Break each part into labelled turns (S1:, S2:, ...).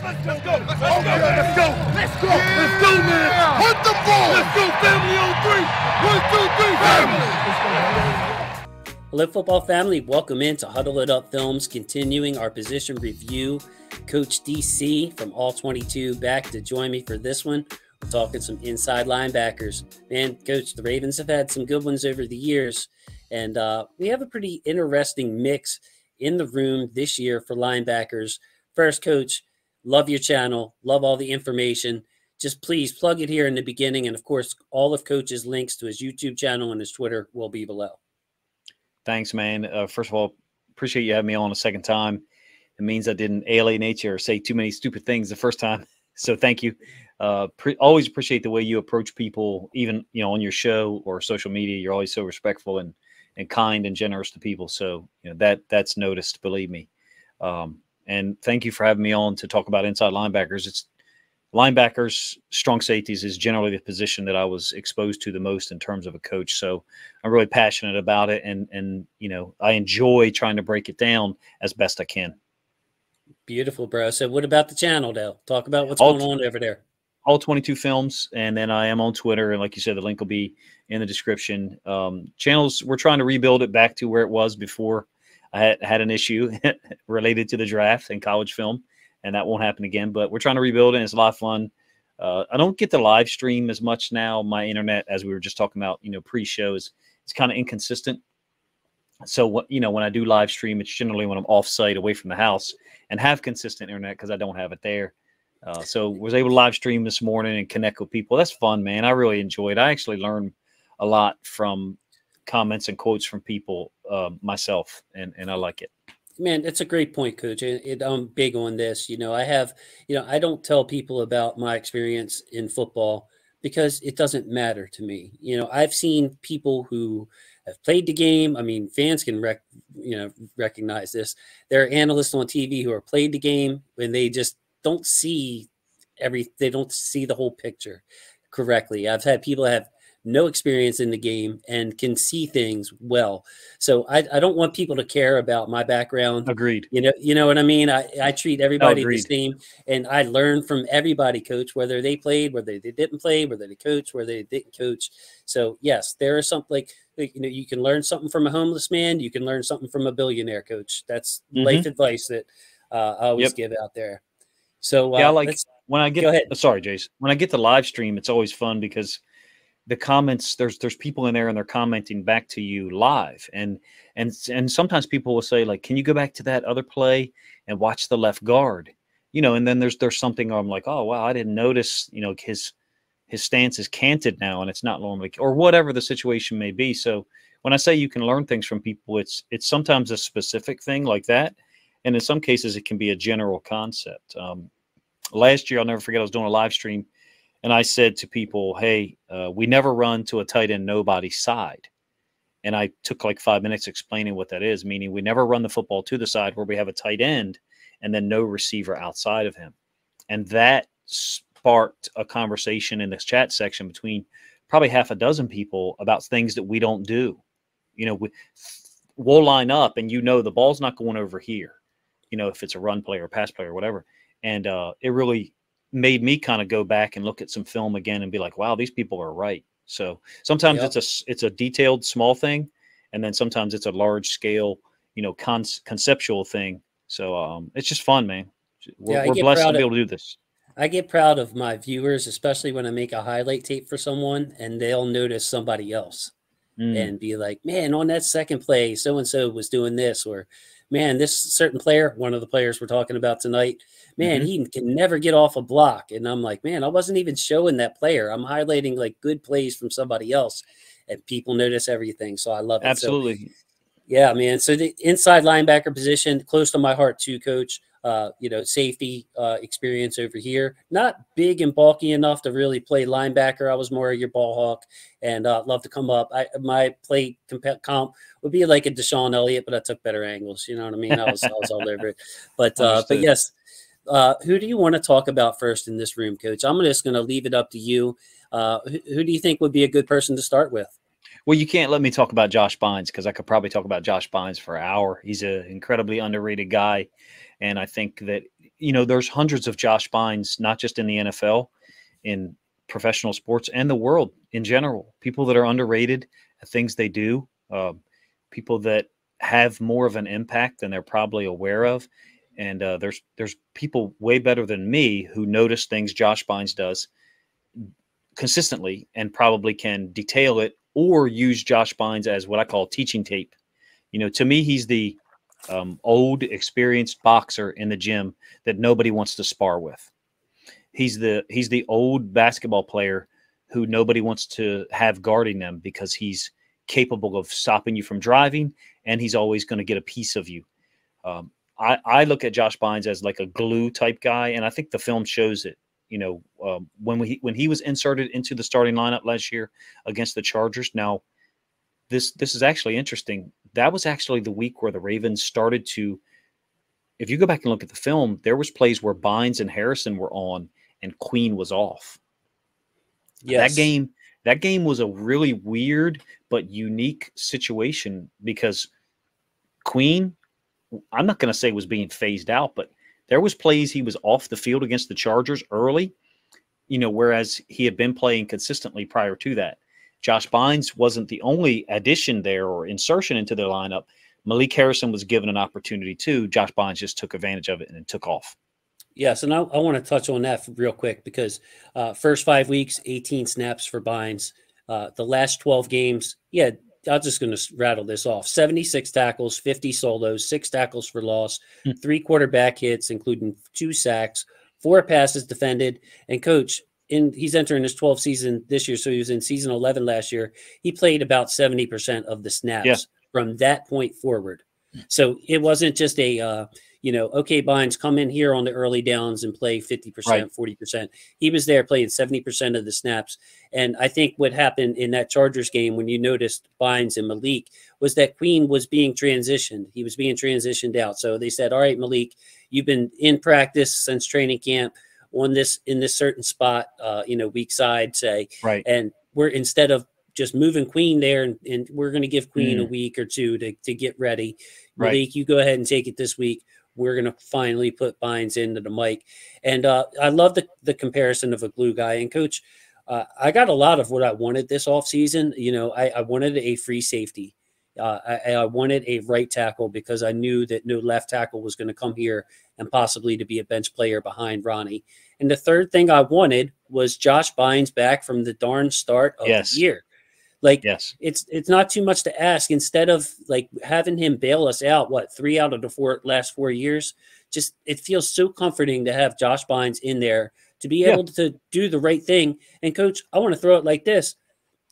S1: Let's go. Let's go, man. Hunt the ball. Let's go, family on three. 1, 2, 3, family.
S2: Hello, football family. Welcome into Huddle It Up Films, continuing our position review. Coach DC from All 22 back to join me for this one. We're talking some inside linebackers. Man, Coach, the Ravens have had some good ones over the years, and we have a pretty interesting mix in the room this year for linebackers. First, Coach, love your channel, love all the information. Just please plug it here in the beginning, and of course, all of Coach's links to his YouTube channel and his Twitter will be below.
S3: Thanks, man. First of all, appreciate you having me on a second time. It means I didn't alienate you or say too many stupid things the first time. So thank you. Always appreciate the way you approach people, even, on your show or social media. You're always so respectful and kind and generous to people. So, that's noticed, believe me. And thank you for having me on to talk about inside linebackers. It's linebackers, strong safeties is generally the position that I was exposed to the most in terms of a coach. So I'm really passionate about it. And I enjoy trying to break it down as best I can.
S2: Beautiful, bro. So what about the channel, though? Talk about what's going on over there. All
S3: 22 Films, and then I am on Twitter, and like you said, the link will be in the description. Channels, we're trying to rebuild it back to where it was before I had an issue related to the draft and college film, and that won't happen again. But we're trying to rebuild it, and it's a lot of fun. I don't get to live stream as much now. My internet, as we were just talking about, pre-shows, it's kind of inconsistent. So when I do live stream, it's generally when I'm off-site, away from the house, and have consistent internet because I don't have it there. So was able to live stream this morning and connect with people. That's fun, man. I really enjoy it. I actually learned a lot from comments and quotes from people myself, and I like it.
S2: Man, it's a great point, Coach. I'm big on this. I don't tell people about my experience in football because it doesn't matter to me. I've seen people who have played the game. I mean, fans can recognize this. There are analysts on TV who are played the game when they just don't see they don't see the whole picture correctly. I've had people have no experience in the game and can see things well. So I don't want people to care about my background.
S3: Agreed.
S2: You know what I mean? I treat everybody the same, and I learn from everybody, Coach, whether they played, whether they didn't play, whether they coached, whether they didn't coach. So yes, there is something you can learn something from a homeless man. You can learn something from a billionaire, Coach. That's life advice that I always give out there. So
S3: yeah, when I get,
S2: go ahead.
S3: Sorry, Jace. When I get the live stream, it's always fun because the comments, there's people in there and they're commenting back to you live. And sometimes people will say, like, can you go back to that other play and watch the left guard? And then there's something I'm like, oh, wow, I didn't notice, his stance is canted now and it's not normally, or whatever the situation may be. So when I say you can learn things from people, it's sometimes a specific thing like that. And in some cases, it can be a general concept. Last year, I'll never forget, I was doing a live stream, and I said to people, hey, we never run to a tight end nobody's side. And I took like 5 minutes explaining what that is, meaning we never run the football to the side where we have a tight end and then no receiver outside of him. And that sparked a conversation in this chat section between probably half a dozen people about things that we don't do. We'll line up and the ball's not going over here, if it's a run play or pass play or whatever. And it really made me kind of go back and look at some film again and be like, wow, these people are right. So sometimes it's a detailed small thing, and then sometimes it's a large scale, conceptual thing. So it's just fun, man. We're blessed to be able to do this.
S2: I get proud of my viewers, especially when I make a highlight tape for someone and they'll notice somebody else and be like, man, on that second play, so-and-so was doing this, or man, this certain player, one of the players we're talking about tonight, man, he can never get off a block. And I'm like, man, I wasn't even showing that player. I'm highlighting like good plays from somebody else, and people notice everything. So I love it.
S3: Absolutely.
S2: So, yeah, man. So the inside linebacker position, close to my heart too, Coach. Safety experience over here. Not big and bulky enough to really play linebacker. I was more of your ball hawk, and love to come up. My play comp would be like a Deshaun Elliott, but I took better angles. You know what I mean? I was all over it. But yes, who do you want to talk about first in this room, Coach? I'm just going to leave it up to you. Who do you think would be a good person to start with?
S3: Well, you can't let me talk about Josh Bynes because I could probably talk about Josh Bynes for an hour. He's an incredibly underrated guy. And I think that there's hundreds of Josh Bynes, not just in the NFL, in professional sports and the world in general. People that are underrated at things they do, people that have more of an impact than they're probably aware of. And there's people way better than me who notice things Josh Bynes does consistently and probably can detail it or use Josh Bynes as what I call teaching tape. To me, he's the old, experienced boxer in the gym that nobody wants to spar with. He's the old basketball player who nobody wants to have guarding them because he's capable of stopping you from driving, and he's always going to get a piece of you. I look at Josh Bynes as like a glue type guy, and I think the film shows it. When he was inserted into the starting lineup last year against the Chargers. Now, this is actually interesting. That was actually the week where the Ravens started to. If you go back and look at the film, there was plays where Bynes and Harrison were on, and Queen was off.
S2: Yes.
S3: That game was a really weird but unique situation because Queen, I'm not going to say was being phased out, but there was plays he was off the field against the Chargers early, whereas he had been playing consistently prior to that. Josh Bynes wasn't the only addition there or insertion into their lineup. Malik Harrison was given an opportunity too. Josh Bynes just took advantage of it and then took off.
S2: Yes, and I want to touch on that real quick because first 5 weeks, 18 snaps for Bynes. The last 12 games, I'm just going to rattle this off. 76 tackles, 50 solos, 6 tackles for loss, 3 quarterback hits, including 2 sacks, 4 passes defended. And Coach, he's entering his 12th season this year, so he was in season 11 last year. He played about 70% of the snaps from that point forward. So it wasn't just a okay, Bynes, come in here on the early downs and play 50%, 40%. He was there playing 70% of the snaps. And I think what happened in that Chargers game when you noticed Bynes and Malik was that Queen was being transitioned. He was being transitioned out. So they said, all right, Malik, you've been in practice since training camp in this certain spot, weak side, say.
S3: Right.
S2: And we're instead of just moving Queen there and we're going to give Queen a week or two to get ready. Malik, you go ahead and take it this week. We're going to finally put Bynes into the mic. And I love the comparison of a glue guy. And Coach, I got a lot of what I wanted this offseason. I wanted a free safety. I wanted a right tackle because I knew that no left tackle was going to come here and possibly to be a bench player behind Ronnie. And the third thing I wanted was Josh Bynes back from the darn start of the year. It's not too much to ask. Instead of having him bail us out, 3 out of the last 4 years, just it feels so comforting to have Josh Bynes in there to be able to do the right thing. And Coach, I want to throw it like this.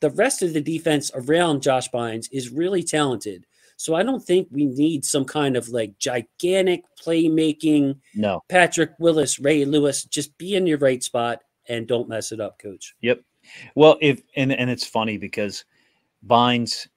S2: The rest of the defense around Josh Bynes is really talented. So I don't think we need some kind of gigantic playmaking.
S3: No.
S2: Patrick Willis, Ray Lewis, just be in your right spot and don't mess it up, Coach.
S3: Yep. Well, and it's funny because Bynes,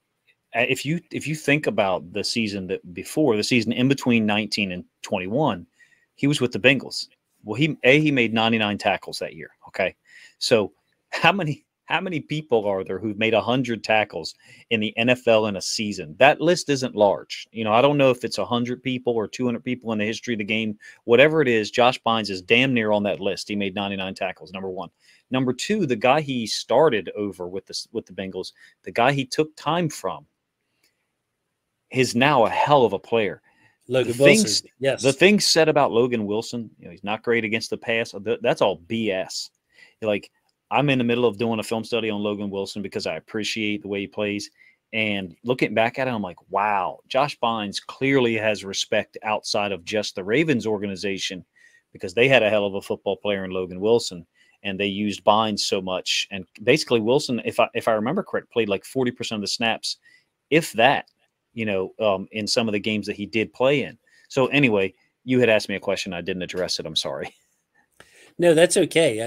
S3: if you think about the season the season in between 19 and 21, he was with the Bengals. Well, he made 99 tackles that year. Okay. So how many people are there who've made 100 tackles in the NFL in a season? That list isn't large. I don't know if it's 100 people or 200 people in the history of the game. Whatever it is, Josh Bynes is damn near on that list. He made 99 tackles, number one. Number two, the guy he started over with the Bengals, the guy he took time from, is now a hell of a player.
S2: Logan Wilson, yes.
S3: The things said about Logan Wilson, he's not great against the pass. That's all BS. I'm in the middle of doing a film study on Logan Wilson because I appreciate the way he plays. And looking back at it, I'm like, wow, Josh Bynes clearly has respect outside of just the Ravens organization because they had a hell of a football player in Logan Wilson. And they used Bynes so much. And basically Wilson, if I remember correct, played 40% of the snaps, if that, in some of the games that he did play in. So anyway, you had asked me a question. I didn't address it. I'm sorry.
S2: No, that's okay.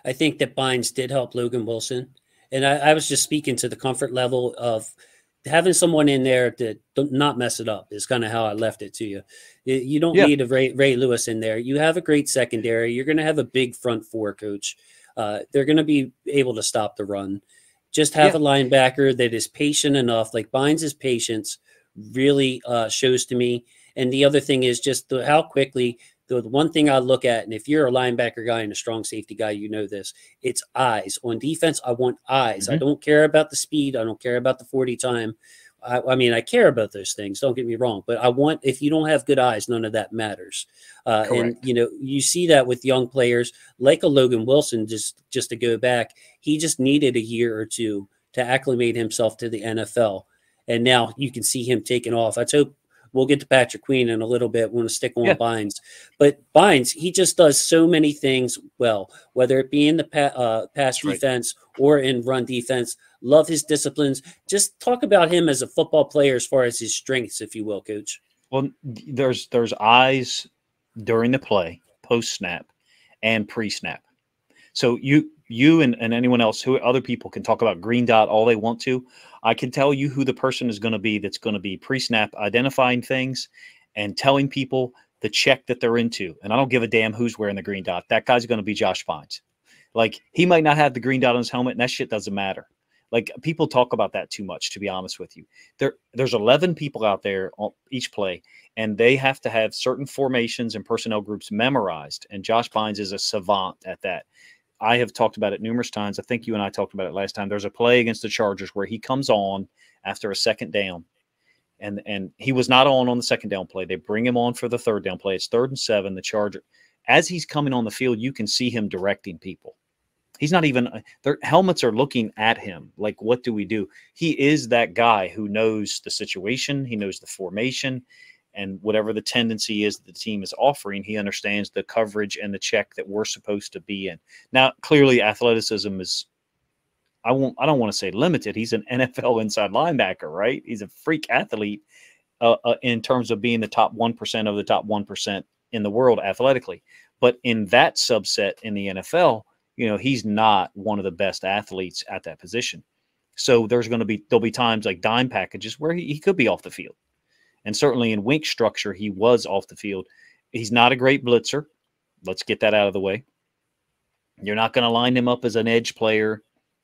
S2: I think that Bynes did help Logan Wilson. And I was just speaking to the comfort level of having someone in there to not mess it up is kind of how I left it to you. You don't need a Ray Lewis in there. You have a great secondary. You're going to have a big front four, Coach. They're going to be able to stop the run. Just have a linebacker that is patient enough. Bynes' patience really shows to me. And the other thing is just how quickly the one thing I look at, and if you're a linebacker guy and a strong safety guy, you know this, it's eyes. On defense, I want eyes. I don't care about the speed. I don't care about the 40 time. I mean, I care about those things. Don't get me wrong, but I want, if you don't have good eyes, none of that matters. And you know, you see that with young players like a Logan Wilson. Just to go back, he just needed a year or two to acclimate himself to the NFL, and now you can see him taking off. Let's hope. We'll get to Patrick Queen in a little bit. We want to stick on Bynes. But Bynes, he just does so many things well, whether it be in the pass defense or in run defense. Love his disciplines. Just talk about him as a football player as far as his strengths, if you will, Coach.
S3: Well, there's eyes during the play, post-snap, and pre-snap. So you and anyone else, who other people can talk about green dot all they want to. I can tell you who the person is going to be that's going to be pre-snap identifying things and telling people the check that they're into. And I don't give a damn who's wearing the green dot. That guy's going to be Josh Bynes. Like, he might not have the green dot on his helmet, and that shit doesn't matter. Like, people talk about that too much, to be honest with you. There's 11 people out there on each play, and they have to have certain formations and personnel groups memorized. And Josh Bynes is a savant at that. I have talked about it numerous times. I think you and I talked about it last time. There's a play against the Chargers where he comes on after a second down, and he was not on the second down play. They bring him on for the third down play. It's 3rd and 7. The Charger, as he's coming on the field, you can see him directing people. He's not even – their helmets are looking at him. Like, what do we do? He is that guy who knows the situation. He knows the formation. And whatever the tendency is that the team is offering, he understands the coverage and the check that we're supposed to be in. Now, clearly, athleticism is, I don't want to say limited. He's an NFL inside linebacker, right? He's a freak athlete in terms of being the top 1% of the top 1% in the world athletically. But in that subset in the NFL, you know, he's not one of the best athletes at that position. So there'll be times like dime packages where he could be off the field. And certainly in wink structure, he was off the field. He's not a great blitzer. Let's get that out of the way. You're not going to line him up as an edge player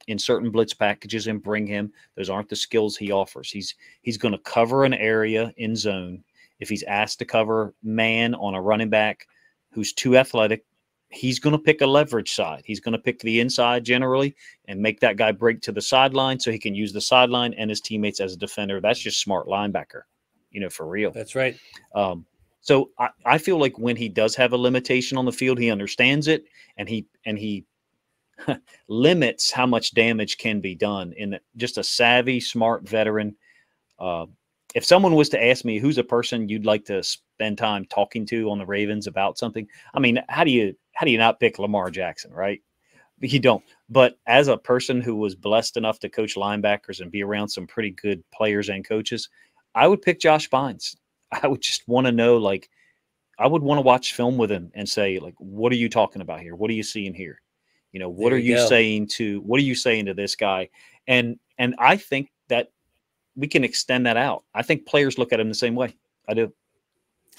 S3: in certain blitz packages and bring him. Those aren't the skills he offers. He's going to cover an area in zone. If he's asked to cover man on a running back who's too athletic, he's going to pick a leverage side. He's going to pick the inside generally and make that guy break to the sideline so he can use the sideline and his teammates as a defender. That's just smart linebacker. You know, for real.
S2: That's right.
S3: So I feel like when he does have a limitation on the field, he understands it, and he limits how much damage can be done in just a savvy, smart veteran. If someone was to ask me who's a person you'd like to spend time talking to on the Ravens about something, I mean, how do you not pick Lamar Jackson, right? You don't. But as a person who was blessed enough to coach linebackers and be around some pretty good players and coaches, I would pick Josh Bynes. I would just want to know, like, I would want to watch film with him and say, like, what are you talking about here? What are you seeing here? You know, what are you saying to this guy? And I think that we can extend that out. I think players look at him the same way. I do.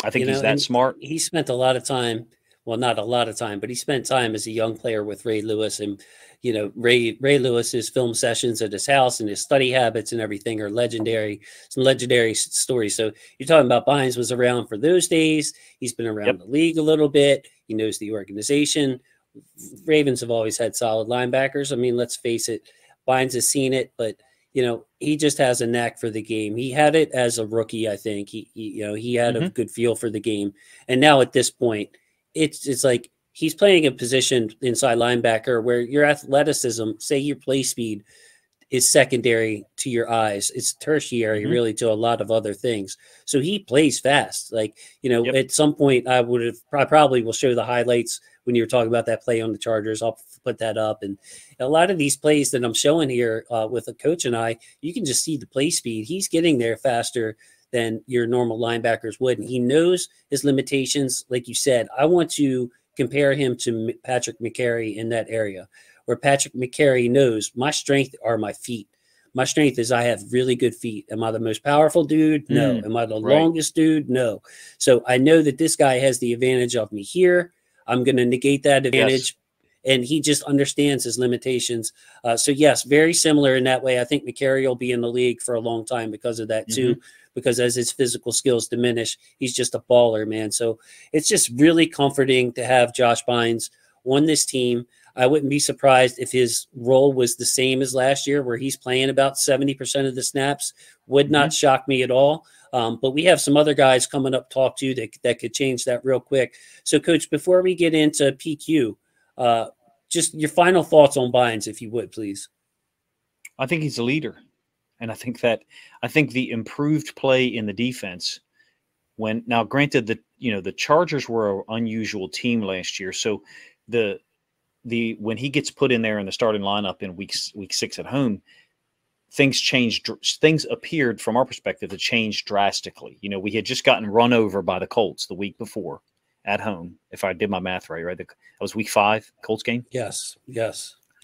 S3: I think he's that smart.
S2: He spent a lot of time. Well, not a lot of time, but he spent time as a young player with Ray Lewis. And, you know, Ray Lewis's film sessions at his house and his study habits and everything are legendary, some legendary stories. So you're talking about Bynes was around for those days. He's been around the league a little bit. He knows the organization. Ravens have always had solid linebackers. I mean, let's face it, Bynes has seen it, but, you know, he just has a knack for the game. He had it as a rookie, I think. He had a good feel for the game. And now at this point, it's like he's playing a position inside linebacker where your athleticism, say your play speed, is secondary to your eyes. It's tertiary really to a lot of other things. So he plays fast. Like, you know, at some point I probably will show the highlights when you were talking about that play on the Chargers. I'll put that up. And a lot of these plays that I'm showing here with a coach and I, you can just see the play speed. He's getting there faster than your normal linebackers would. And he knows his limitations. Like you said, I want to compare him to Patrick McCary in that area, where Patrick McCary knows my strength are my feet. My strength is I have really good feet. Am I the most powerful dude? No. Am I the longest dude? No. So I know that this guy has the advantage of me here. I'm going to negate that advantage. And he just understands his limitations. So, yes, very similar in that way. I think McCary will be in the league for a long time because of that, too. because as his physical skills diminish, he's just a baller, man. So it's just really comforting to have Josh Bynes on this team. I wouldn't be surprised if his role was the same as last year, where he's playing about 70% of the snaps. Would not shock me at all. But we have some other guys coming up to talk to that could change that real quick. So, Coach, before we get into PQ, just your final thoughts on Bynes, if you would, please.
S3: I think he's a leader. And I think the improved play in the defense, now granted that, the Chargers were an unusual team last year. So when he gets put in there in the starting lineup in week 6 at home, things changed. Things appeared from our perspective to change drastically. We had just gotten run over by the Colts the week before at home. If I did my math right? That was week 5 Colts game.
S2: Yes.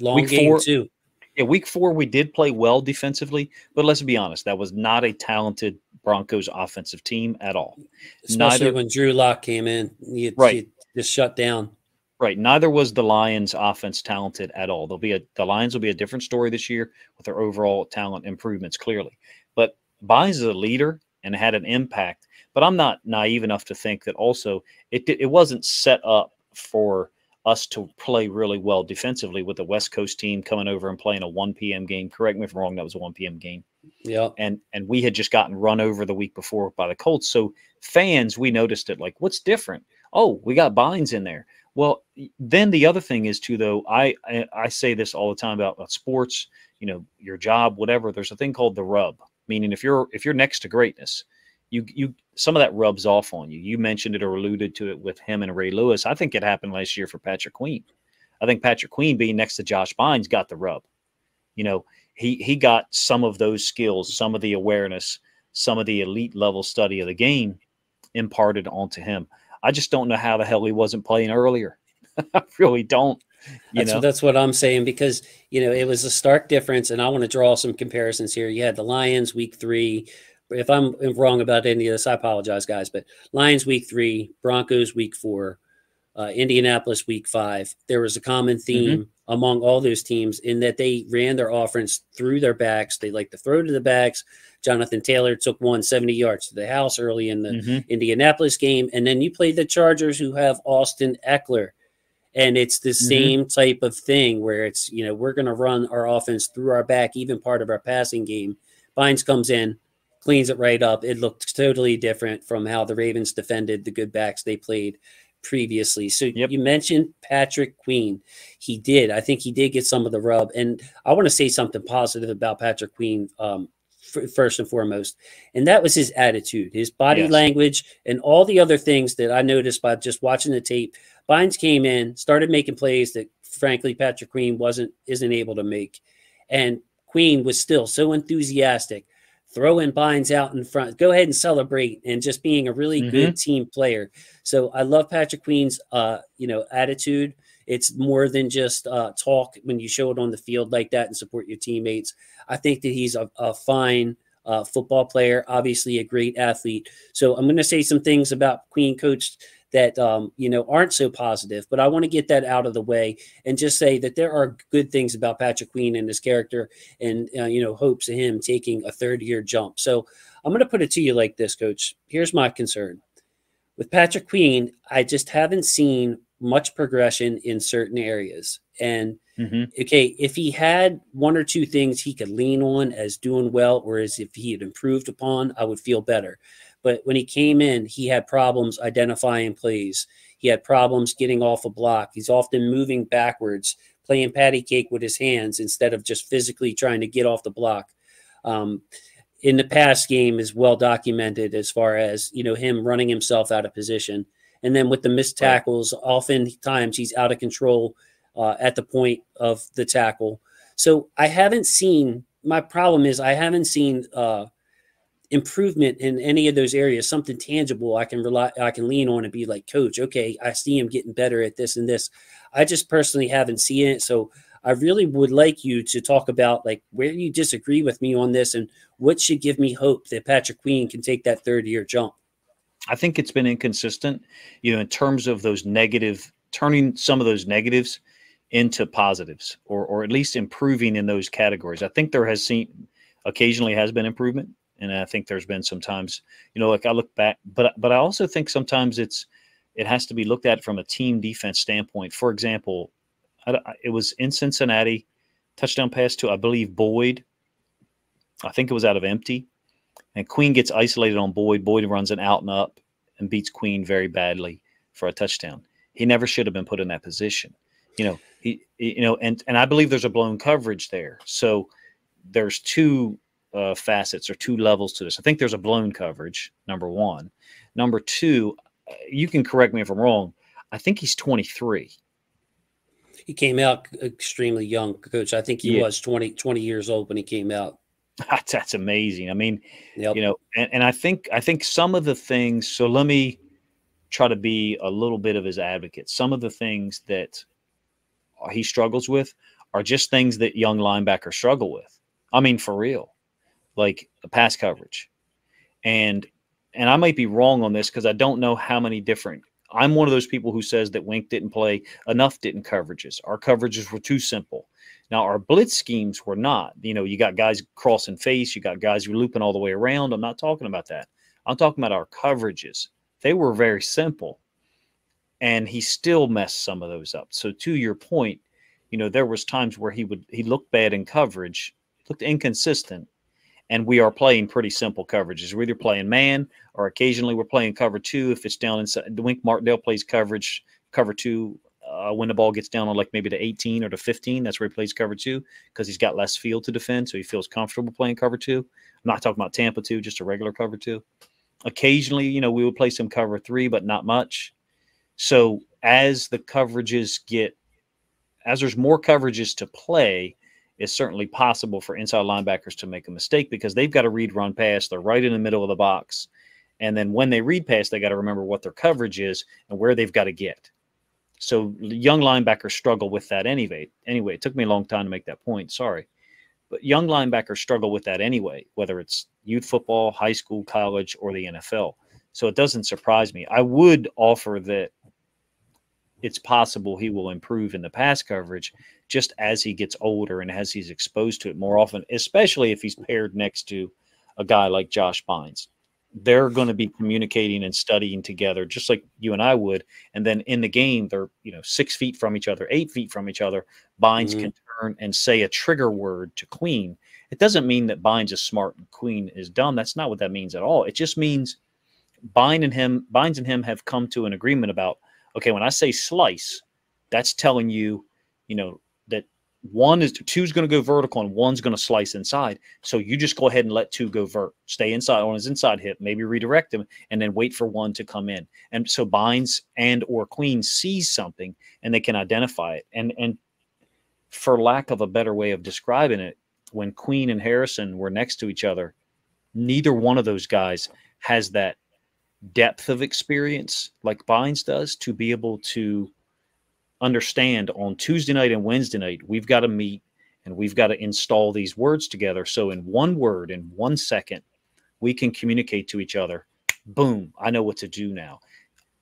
S2: Long
S3: week
S2: game
S3: 4,
S2: too.
S3: Yeah, week 4 we did play well defensively, but let's be honest, that was not a talented Broncos offensive team at all.
S2: Especially when Drew Lock came in, he just shut down.
S3: Right. Neither was the Lions offense talented at all. The Lions will be a different story this year with their overall talent improvements, clearly. But Bynes is a leader and had an impact. But I'm not naive enough to think that also it wasn't set up for us to play really well defensively with the West Coast team coming over and playing a 1 p.m. game. Correct me if I'm wrong, that was a 1 p.m. game.
S2: Yeah.
S3: And we had just gotten run over the week before by the Colts. So fans, we noticed it like, what's different? Oh, we got Bynes in there. Well, then the other thing is too, though, I say this all the time about sports, your job, whatever. There's a thing called the rub, meaning if you're next to greatness, you some of that rubs off on you. You mentioned it or alluded to it with him and Ray Lewis. I think it happened last year for Patrick Queen. I think Patrick Queen being next to Josh Bynes got the rub. He got some of those skills, some of the awareness, some of the elite level study of the game imparted onto him. I just don't know how the hell he wasn't playing earlier. I really don't.
S2: That's what I'm saying, because, it was a stark difference, and I want to draw some comparisons here. You had the Lions week 3. If I'm wrong about any of this, I apologize, guys. But Lions week 3, Broncos week 4, Indianapolis week 5. There was a common theme among all those teams in that they ran their offense through their backs. They like to throw to the backs. Jonathan Taylor took 170 yards to the house early in the Indianapolis game. And then you played the Chargers, who have Austin Eckler. And it's the same type of thing where it's, we're going to run our offense through our back, even part of our passing game. Bynes comes in, cleans it right up. It looked totally different from how the Ravens defended the good backs they played previously. So you mentioned Patrick Queen. I think he did get some of the rub. And I want to say something positive about Patrick Queen first and foremost. And that was his attitude, his body language, and all the other things that I noticed by just watching the tape. Bynes came in, started making plays that, frankly, Patrick Queen isn't able to make. And Queen was still so enthusiastic, throwing Bynes out in front, go ahead and celebrate, and just being a really good team player. So I love Patrick Queen's, attitude. It's more than just talk when you show it on the field like that and support your teammates. I think that he's a fine football player, obviously a great athlete. So I'm going to say some things about Queen, Coach, that, aren't so positive, but I want to get that out of the way and just say that there are good things about Patrick Queen and his character and, hopes of him taking a third-year jump. So I'm going to put it to you like this, Coach. Here's my concern. With Patrick Queen, I just haven't seen much progression in certain areas. And, okay, if he had 1 or 2 things he could lean on as doing well, or as if he had improved upon, I would feel better. But when he came in, he had problems identifying plays. He had problems getting off a block. He's often moving backwards, playing patty cake with his hands instead of just physically trying to get off the block. In the pass game is well documented as far as, him running himself out of position. And then with the missed tackles, oftentimes he's out of control at the point of the tackle. So I haven't seen improvement in any of those areas, something tangible I can lean on and be like, Coach, okay, I see him getting better at this and this. I just personally haven't seen it. So I really would like you to talk about like where you disagree with me on this and what should give me hope that Patrick Queen can take that third-year jump.
S3: I think it's been inconsistent, in terms of those turning some of those negatives into positives, or at least improving in those categories. I think occasionally has been improvement And I think there's been sometimes, like I look back, but I also think sometimes it has to be looked at from a team defense standpoint. For example, it was in Cincinnati, touchdown pass to, I believe, Boyd. I think it was out of empty. And Queen gets isolated on Boyd. Boyd runs an out and up and beats Queen very badly for a touchdown. He never should have been put in that position. And I believe there's a blown coverage there. So there's two facets or two levels to this. I think there's a blown coverage, number one. Number two, you can correct me if I'm wrong, I think he's 23.
S2: He came out extremely young, Coach. I think he was 20 years old when he came out.
S3: That's amazing. I mean,
S2: yep.
S3: And I think some of the things, so let me try to be a little bit of his advocate. Some of the things that he struggles with are just things that young linebackers struggle with. I mean, for real, like pass coverage. And I might be wrong on this because I don't know how many different. I'm one of those people who says that Wink didn't play enough coverages. Our coverages were too simple. Now, our blitz schemes were not. You got guys crossing face. You got guys who are looping all the way around. I'm not talking about that. I'm talking about our coverages. They were very simple. And he still messed some of those up. So to your point, there was times where he looked bad in coverage, looked inconsistent. And we are playing pretty simple coverages. We're either playing man or occasionally we're playing cover two. If it's down inside, Wink Martindale plays cover two when the ball gets down on like maybe the 18 or the 15. That's where he plays cover two because he's got less field to defend. So he feels comfortable playing cover two. I'm not talking about Tampa two, just a regular cover two. Occasionally, we would play some cover three, but not much. So as there's more coverages to play, it's certainly possible for inside linebackers to make a mistake because they've got to read run pass. They're right in the middle of the box. And then when they read pass, they got to remember what their coverage is and where they've got to get. So young linebackers struggle with that anyway. It took me a long time to make that point. Sorry. But young linebackers struggle with that anyway, whether it's youth football, high school, college, or the NFL. So it doesn't surprise me. I would offer that it's possible he will improve in the pass coverage just as he gets older and as he's exposed to it more often, especially if he's paired next to a guy like Josh Bynes. They're going to be communicating and studying together just like you and I would. And then in the game, they're 6 feet from each other, 8 feet from each other. Bynes can turn and say a trigger word to Queen. It doesn't mean that Bynes is smart and Queen is dumb. That's not what that means at all. It just means Bynes and him have come to an agreement about, okay, when I say slice, that's telling you, that two's going to go vertical and one's going to slice inside. So you just go ahead and let two go stay inside on his inside hip, maybe redirect him, and then wait for one to come in. And so Bynes and or Queen sees something and they can identify it. And for lack of a better way of describing it, when Queen and Harrison were next to each other, neither one of those guys has that depth of experience like Bynes does to be able to understand on Tuesday night and Wednesday night, we've got to meet and we've got to install these words together. So in one word, in 1 second, we can communicate to each other. Boom, I know what to do now.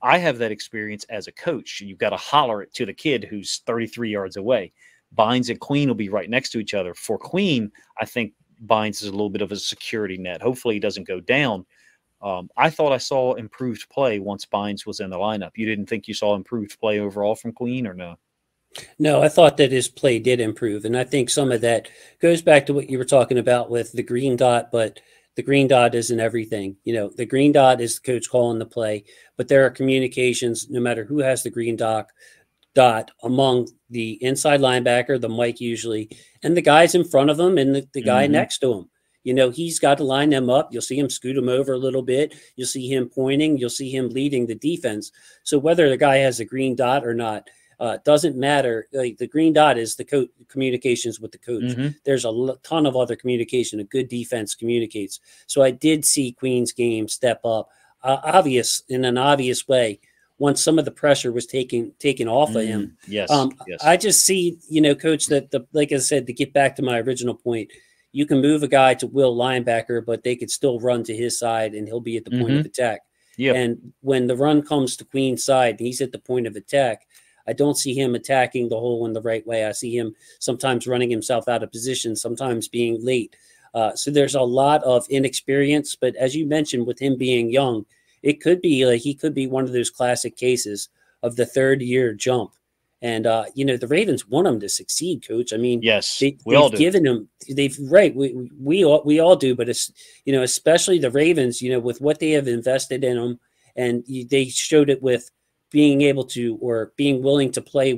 S3: I have that experience as a coach. You've got to holler it to the kid who's 33 yards away. Bynes and Queen will be right next to each other. For Queen, I think Bynes is a little bit of a security net. Hopefully he doesn't go down. I thought I saw improved play once Bynes was in the lineup. You didn't think you saw improved play overall from Queen or no?
S2: No, I thought that his play did improve. And I think some of that goes back to what you were talking about with the green dot, but the green dot isn't everything. The green dot is the coach calling the play, but there are communications no matter who has the green dot among the inside linebacker, the Mike usually, and the guys in front of him and the guy next to him. He's got to line them up. You'll see him scoot them over a little bit. You'll see him pointing. You'll see him leading the defense. So whether the guy has a green dot or not doesn't matter. Like the green dot is the communications with the coach. There's a ton of other communication. A good defense communicates. So I did see Queen's game step up, in an obvious way. Once some of the pressure was taken off of him.
S3: Yes.
S2: I just see, Coach, that like I said, to get back to my original point, you can move a guy to will linebacker, but they could still run to his side and he'll be at the point of attack.
S3: Yep.
S2: And when the run comes to Queen's side and he's at the point of attack, I don't see him attacking the hole in the right way. I see him sometimes running himself out of position, sometimes being late. So there's a lot of inexperience. But as you mentioned, with him being young, it could be like he could be one of those classic cases of the third-year jump. And the Ravens want him to succeed, Coach. I mean,
S3: Yes, we all
S2: they've
S3: do.
S2: given him, right. We all do, but it's especially the Ravens, with what they have invested in him, and they showed it with being able to, or being willing to play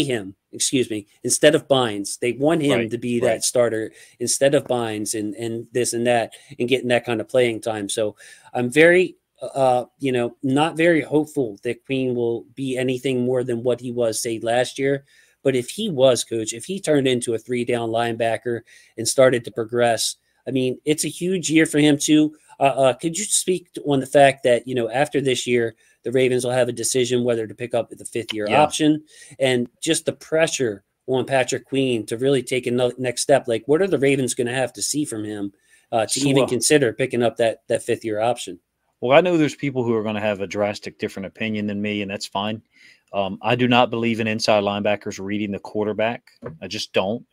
S2: him, excuse me, instead of Bynes. They want him to be that starter instead of Bynes and this and that, and getting that kind of playing time. So I'm very not very hopeful that Queen will be anything more than what he was, say, last year. But if he was, Coach, if he turned into a 3-down linebacker and started to progress, I mean, it's a huge year for him too. Could you speak on the fact that, after this year, the Ravens will have a decision whether to pick up the 5th-year option, and just the pressure on Patrick Queen to really take a next step? Like, what are the Ravens going to have to see from him to even consider picking up that 5th-year option?
S3: Well, I know there's people who are going to have a drastic different opinion than me, and that's fine. I do not believe in inside linebackers reading the quarterback. I just don't.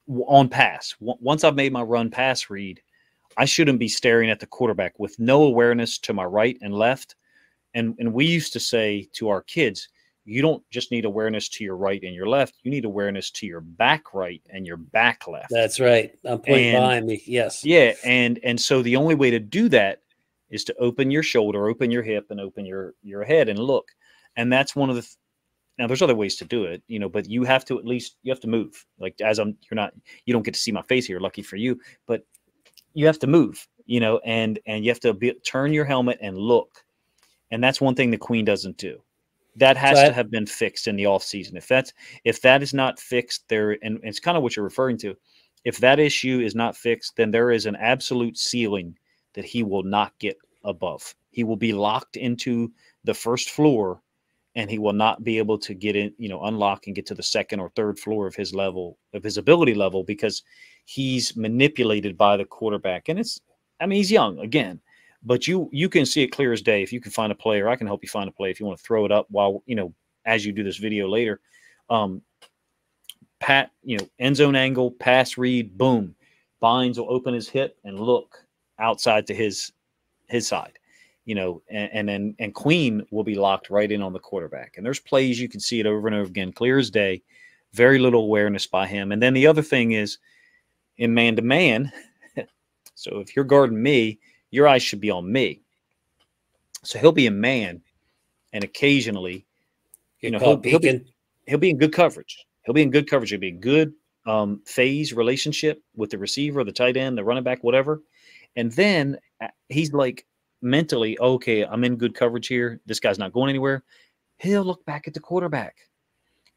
S3: On pass, once I've made my run pass read, I shouldn't be staring at the quarterback with no awareness to my right and left. And we used to say to our kids, you don't just need awareness to your right and your left. You need awareness to your back right and your back left.
S2: That's right. I'm pointing behind me. Yes.
S3: Yeah. And so the only way to do that is to open your shoulder, open your hip, and open your head and look. And that's one of the now there's other ways to do it, but you have to move. Like, you don't get to see my face here, lucky for you, but you have to move, and you have to turn your helmet and look. And that's one thing the Queen doesn't do. That has to have been fixed in the off season. If that is not fixed there, and it's kind of what you're referring to, if that issue is not fixed, then there is an absolute ceiling that he will not get above. He will be locked into the first floor, and he will not be able to get in, unlock and get to the second or third floor of his ability level, because he's manipulated by the quarterback. And he's young again, but you can see it clear as day. If you can find a play, or I can help you find a play if you want to throw it up while, as you do this video later, end zone angle, pass read, boom, Bynes will open his hip and look outside to his side, and Queen will be locked right in on the quarterback. And there's plays you can see it over and over again, clear as day, very little awareness by him. And then the other thing is in man-to-man. So if you're guarding me, your eyes should be on me. So he'll be in man, and occasionally, he'll be in good coverage. He'll be in good coverage. He'll be in good phase relationship with the receiver, the tight end, the running back, whatever. And then he's like mentally, okay, I'm in good coverage here. This guy's not going anywhere. He'll look back at the quarterback.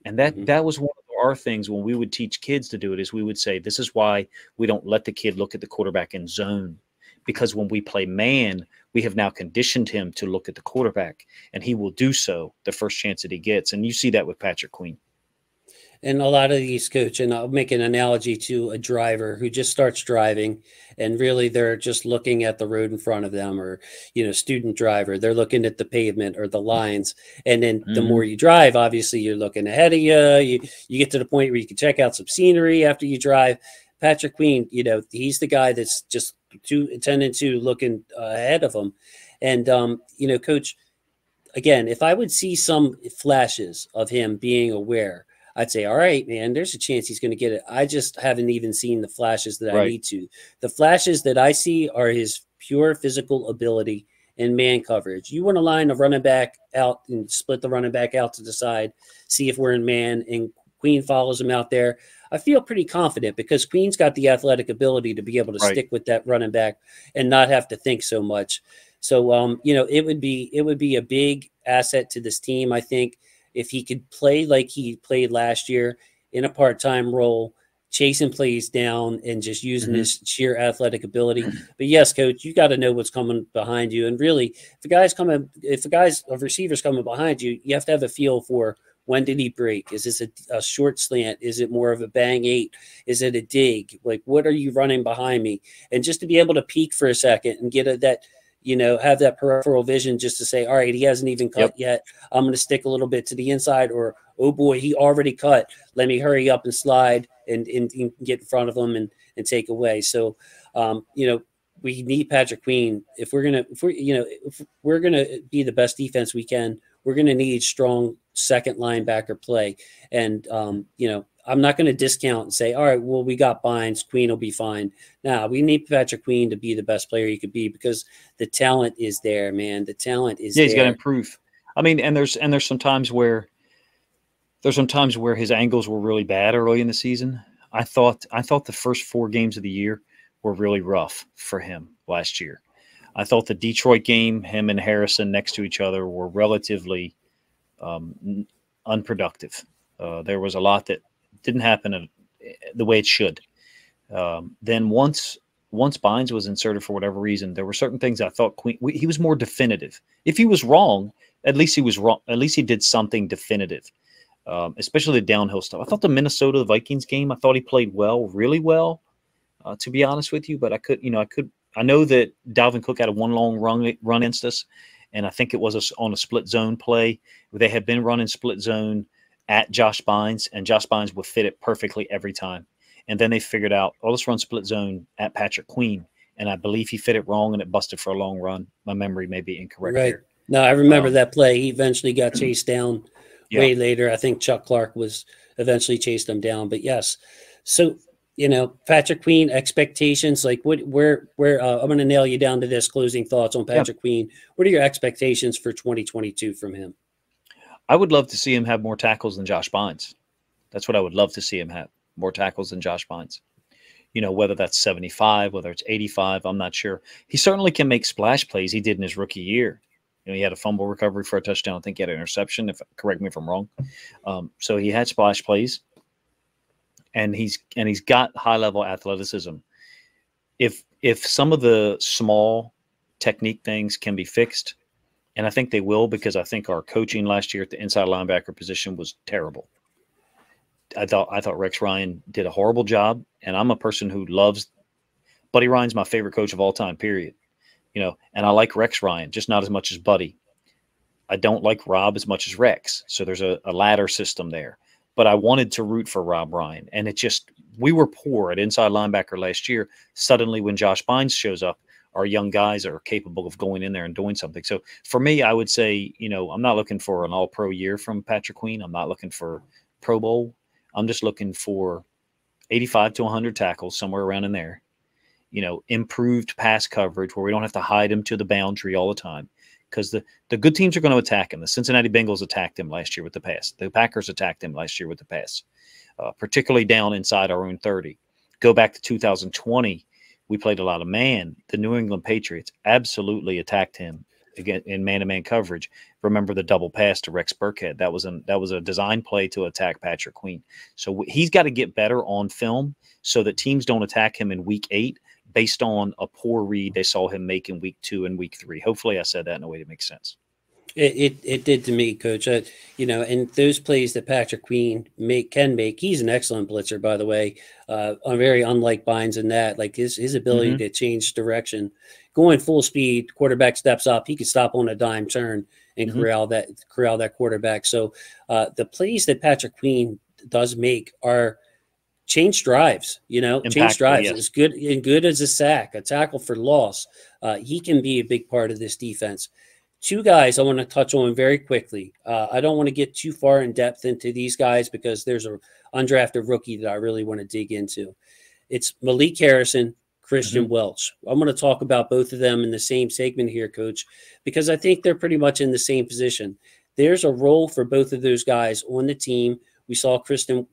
S3: And that was one of our things when we would teach kids to do it, is we would say, this is why we don't let the kid look at the quarterback in zone. Because when we play man, we have now conditioned him to look at the quarterback, and he will do so the first chance that he gets. And you see that with Patrick Queen.
S2: And a lot of these, Coach, and I'll make an analogy to a driver who just starts driving, and really they're just looking at the road in front of them, or, student driver, they're looking at the pavement or the lines. And then the more you drive, obviously you're looking ahead of you. You get to the point where you can check out some scenery after you drive. Patrick Queen, he's the guy that's just tending to looking ahead of him. And, Coach, again, if I would see some flashes of him being aware, I'd say, all right, man, there's a chance he's going to get it. I just haven't even seen the flashes that I need to. The flashes that I see are his pure physical ability and man coverage. You want to line a running back out and split the running back out to the side, see if we're in man, and Queen follows him out there. I feel pretty confident because Queen's got the athletic ability to be able to stick with that running back and not have to think so much. So, it would be a big asset to this team, I think, if he could play like he played last year in a part-time role, chasing plays down and just using his sheer athletic ability. But yes, Coach, you got to know what's coming behind you. And really, if a receiver's coming behind you, you have to have a feel for, when did he break? Is this a short slant? Is it more of a bang 8? Is it a dig? Like, what are you running behind me? And just to be able to peek for a second and get have that peripheral vision, just to say, all right, he hasn't even cut yet. I'm going to stick a little bit to the inside, or, oh boy, he already cut. Let me hurry up and slide and get in front of them and take away. So, we need Patrick Queen if we're gonna be the best defense we can. We're gonna need strong second linebacker play, and I'm not going to discount and say, all right, well, we got Bynes, Queen will be fine. Now we need Patrick Queen to be the best player he could be because the talent is there, man. The talent is there.
S3: He's got to improve. I mean, and there's some times where his angles were really bad early in the season. I thought the first 4 games of the year were really rough for him last year. I thought the Detroit game, him and Harrison next to each other, were relatively unproductive. There was a lot that didn't happen the way it should. Then once Bynes was inserted for whatever reason, there were certain things I thought he was more definitive. If he was wrong, at least he was wrong. At least he did something definitive, especially the downhill stuff. I thought the Minnesota Vikings game, I thought he played well, really well, to be honest with you. But I know that Dalvin Cook had a one long run against us, and I think it was on a split zone play. They had been running split zone at Josh Bynes, and Josh Bynes would fit it perfectly every time. And then they figured out, let's run split zone at Patrick Queen. And I believe he fit it wrong, and it busted for a long run. My memory may be incorrect here.
S2: No, I remember that play. He eventually got chased down way later. I think Chuck Clark was eventually chased him down. But yes, so Patrick Queen expectations. Like where I'm going to nail you down to this. Closing thoughts on Patrick Queen. What are your expectations for 2022 from him?
S3: I would love to see him have more tackles than Josh Bynes. That's what I would love to see him have, more tackles than Josh Bynes. Whether that's 75, whether it's 85, I'm not sure. He certainly can make splash plays. He did in his rookie year. He had a fumble recovery for a touchdown. I think he had an interception, correct me if I'm wrong. So he had splash plays, and he's got high-level athleticism. If some of the small technique things can be fixed, and I think they will, because I think our coaching last year at the inside linebacker position was terrible. I thought Rex Ryan did a horrible job, and I'm a person who loves Buddy Ryan's my favorite coach of all time, period. And I like Rex Ryan, just not as much as Buddy. I don't like Rob as much as Rex. So there's a ladder system there. But I wanted to root for Rob Ryan, and we were poor at inside linebacker last year. Suddenly, when Josh Bynes shows up, our young guys are capable of going in there and doing something. So for me, I would say, I'm not looking for an all-pro year from Patrick Queen. I'm not looking for Pro Bowl. I'm just looking for 85 to 100 tackles, somewhere around in there. Improved pass coverage where we don't have to hide him to the boundary all the time, because the good teams are going to attack him. The Cincinnati Bengals attacked him last year with the pass. The Packers attacked him last year with the pass, particularly down inside our own 30. Go back to 2020. We played a lot of man. The New England Patriots absolutely attacked him again in man-to-man coverage. Remember the double pass to Rex Burkhead? That was a design play to attack Patrick Queen. So he's got to get better on film so that teams don't attack him in week 8 based on a poor read they saw him make in week 2 and week 3. Hopefully I said that in a way that makes sense.
S2: It did to me, Coach. And those plays that Patrick Queen can make. He's an excellent blitzer, by the way. Very unlike Bynes in that. Like his ability to change direction, going full speed. Quarterback steps up, he could stop on a dime turn and corral that quarterback. So the plays that Patrick Queen does make are change drives. Change drives.
S3: Yes.
S2: As good as a sack, a tackle for loss. He can be a big part of this defense. 2 guys I want to touch on very quickly. I don't want to get too far in depth into these guys because there's an undrafted rookie that I really want to dig into. It's Malik Harrison, Christian Welch. I'm going to talk about both of them in the same segment here, Coach, because I think they're pretty much in the same position. There's a role for both of those guys on the team. We saw Christian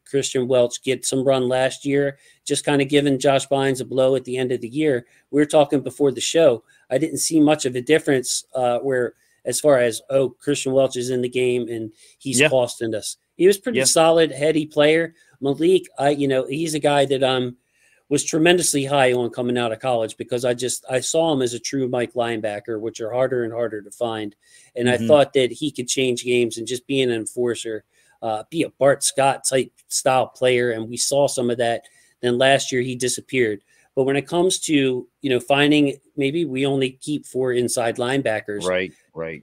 S2: Welch get some run last year, just kind of giving Josh Bynes a blow at the end of the year. We were talking before the show. I didn't see much of a difference where as far as, Christian Welch is in the game and he's costing us. He was pretty solid, heady player. Malik, he's a guy that was tremendously high on coming out of college because I saw him as a true Mike linebacker, which are harder and harder to find. And I thought that he could change games and just be an enforcer, be a Bart Scott type style player. And we saw some of that. Then last year he disappeared. But when it comes to, finding, maybe we only keep 4 inside linebackers.
S3: Right.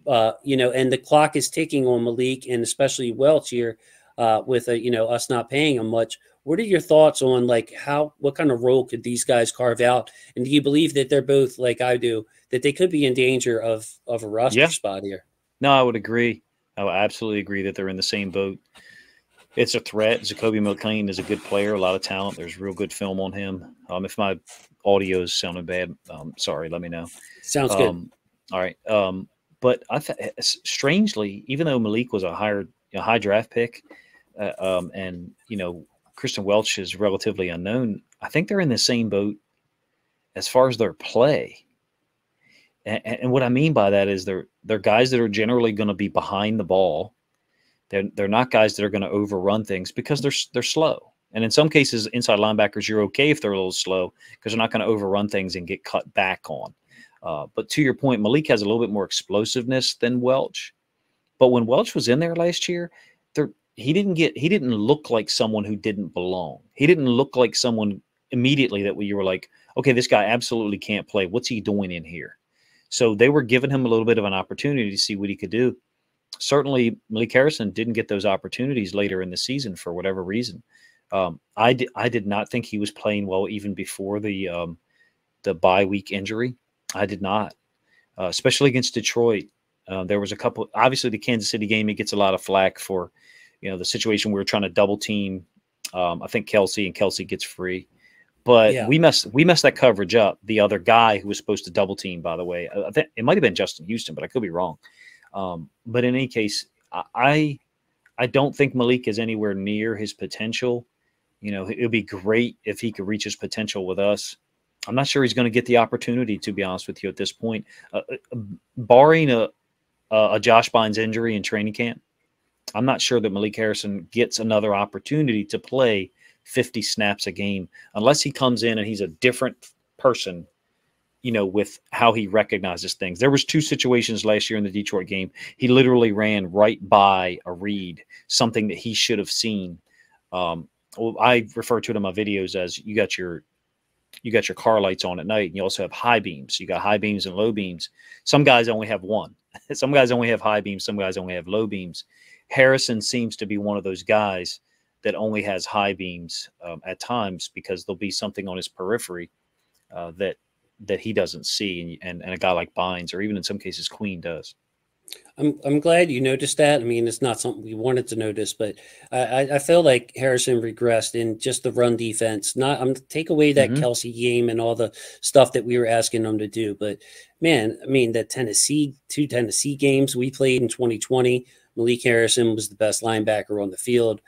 S2: And the clock is ticking on Malik and especially Welch here with us not paying him much. What are your thoughts on like what kind of role could these guys carve out? And do you believe that they're both, like I do, that they could be in danger of a roster spot here?
S3: No, I would agree. I would absolutely agree that they're in the same boat. It's a threat. Zakoby McClain is a good player, a lot of talent. There's real good film on him. If my audio is sounding bad, sorry, let me know.
S2: Sounds good.
S3: All right. But strangely, even though Malik was a high draft pick, and Christian Welch is relatively unknown, I think they're in the same boat as far as their play. And what I mean by that is they're guys that are generally going to be behind the ball. They're not guys that are going to overrun things because they're slow. And in some cases, inside linebackers, you're okay if they're a little slow because they're not going to overrun things and get cut back on. But to your point, Malik has a little bit more explosiveness than Welch. But when Welch was in there last year, he didn't look like someone who didn't belong. He didn't look like someone immediately that you were like, okay, this guy absolutely can't play. What's he doing in here? So they were giving him a little bit of an opportunity to see what he could do. Certainly, Malik Harrison didn't get those opportunities later in the season for whatever reason. I did not think he was playing well even before the bye week injury. I did not, especially against Detroit. There was a couple. Obviously, the Kansas City game, he gets a lot of flack for the situation we were trying to double team. I think Kelsey, and Kelsey gets free. But we messed that coverage up. The other guy who was supposed to double team, by the way, I think it might have been Justin Houston, but I could be wrong. But in any case, I don't think Malik is anywhere near his potential. It would be great if he could reach his potential with us. I'm not sure he's going to get the opportunity, to be honest with you, at this point. Barring a Josh Bynes injury in training camp, I'm not sure that Malik Harrison gets another opportunity to play 50 snaps a game unless he comes in and he's a different person, with how he recognizes things. There was 2 situations last year in the Detroit game. He literally ran right by a read, something that he should have seen. I refer to it in my videos as you got your car lights on at night, and you also have high beams. You got high beams and low beams. Some guys only have one. Some guys only have high beams. Some guys only have low beams. Harrison seems to be one of those guys that only has high beams at times because there'll be something on his periphery that he doesn't see, and a guy like Bynes, or even in some cases Queen, does.
S2: I'm glad you noticed that. I mean, it's not something we wanted to notice, but I feel like Harrison regressed in just the run defense. Take away that Kelsey game and all the stuff that we were asking them to do. But man, I mean, the 2 Tennessee games we played in 2020, Malik Harrison was the best linebacker on the field.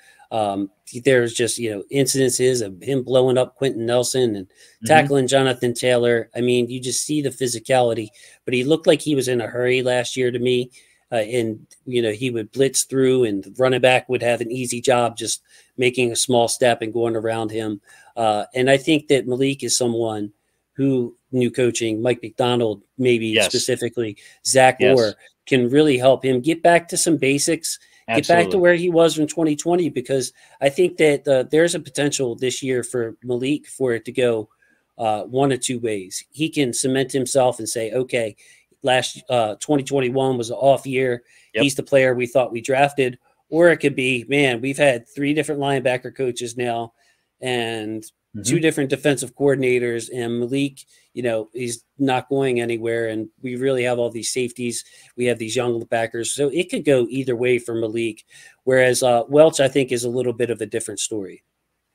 S2: There's just, incidences of him blowing up Quentin Nelson and tackling Jonathan Taylor. I mean, you just see the physicality, but he looked like he was in a hurry last year to me. And he would blitz through, and the running back would have an easy job just making a small step and going around him. And I think that Malik is someone who new coaching, Mike McDonald, maybe specifically Zach Orr, can really help him get back to some basics. Get back to where he was in 2020, because I think that there's a potential this year for Malik for it to go one of 2 ways. He can cement himself and say, okay, last 2021 was an off year. He's the player we thought we drafted. Or it could be, man, we've had 3 different linebacker coaches now and 2 different defensive coordinators, and Malik, he's not going anywhere. And we really have all these safeties. We have these young backers. So it could go either way for Malik. Whereas Welch, I think, is a little bit of a different story.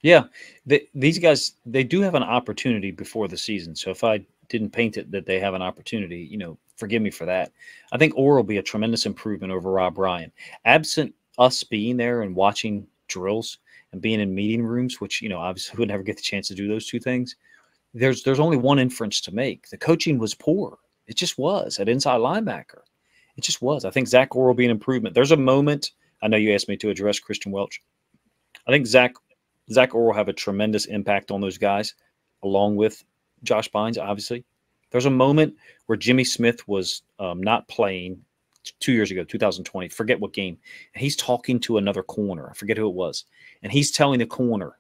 S3: Yeah. These guys, they do have an opportunity before the season. So if I didn't paint it that they have an opportunity, forgive me for that. I think Orr will be a tremendous improvement over Rob Ryan. Absent us being there and watching drills and being in meeting rooms, which, obviously we'll never get the chance to do those 2 things. There's only one inference to make. The coaching was poor. It just was at inside linebacker. It just was. I think Zach Orr will be an improvement. There's a moment. I know you asked me to address Christian Welch. I think Zach Orr will have a tremendous impact on those guys, along with Josh Bynes, obviously. There's a moment where Jimmy Smith was not playing 2 years ago, 2020, forget what game. And he's talking to another corner. I forget who it was. And he's telling the corner,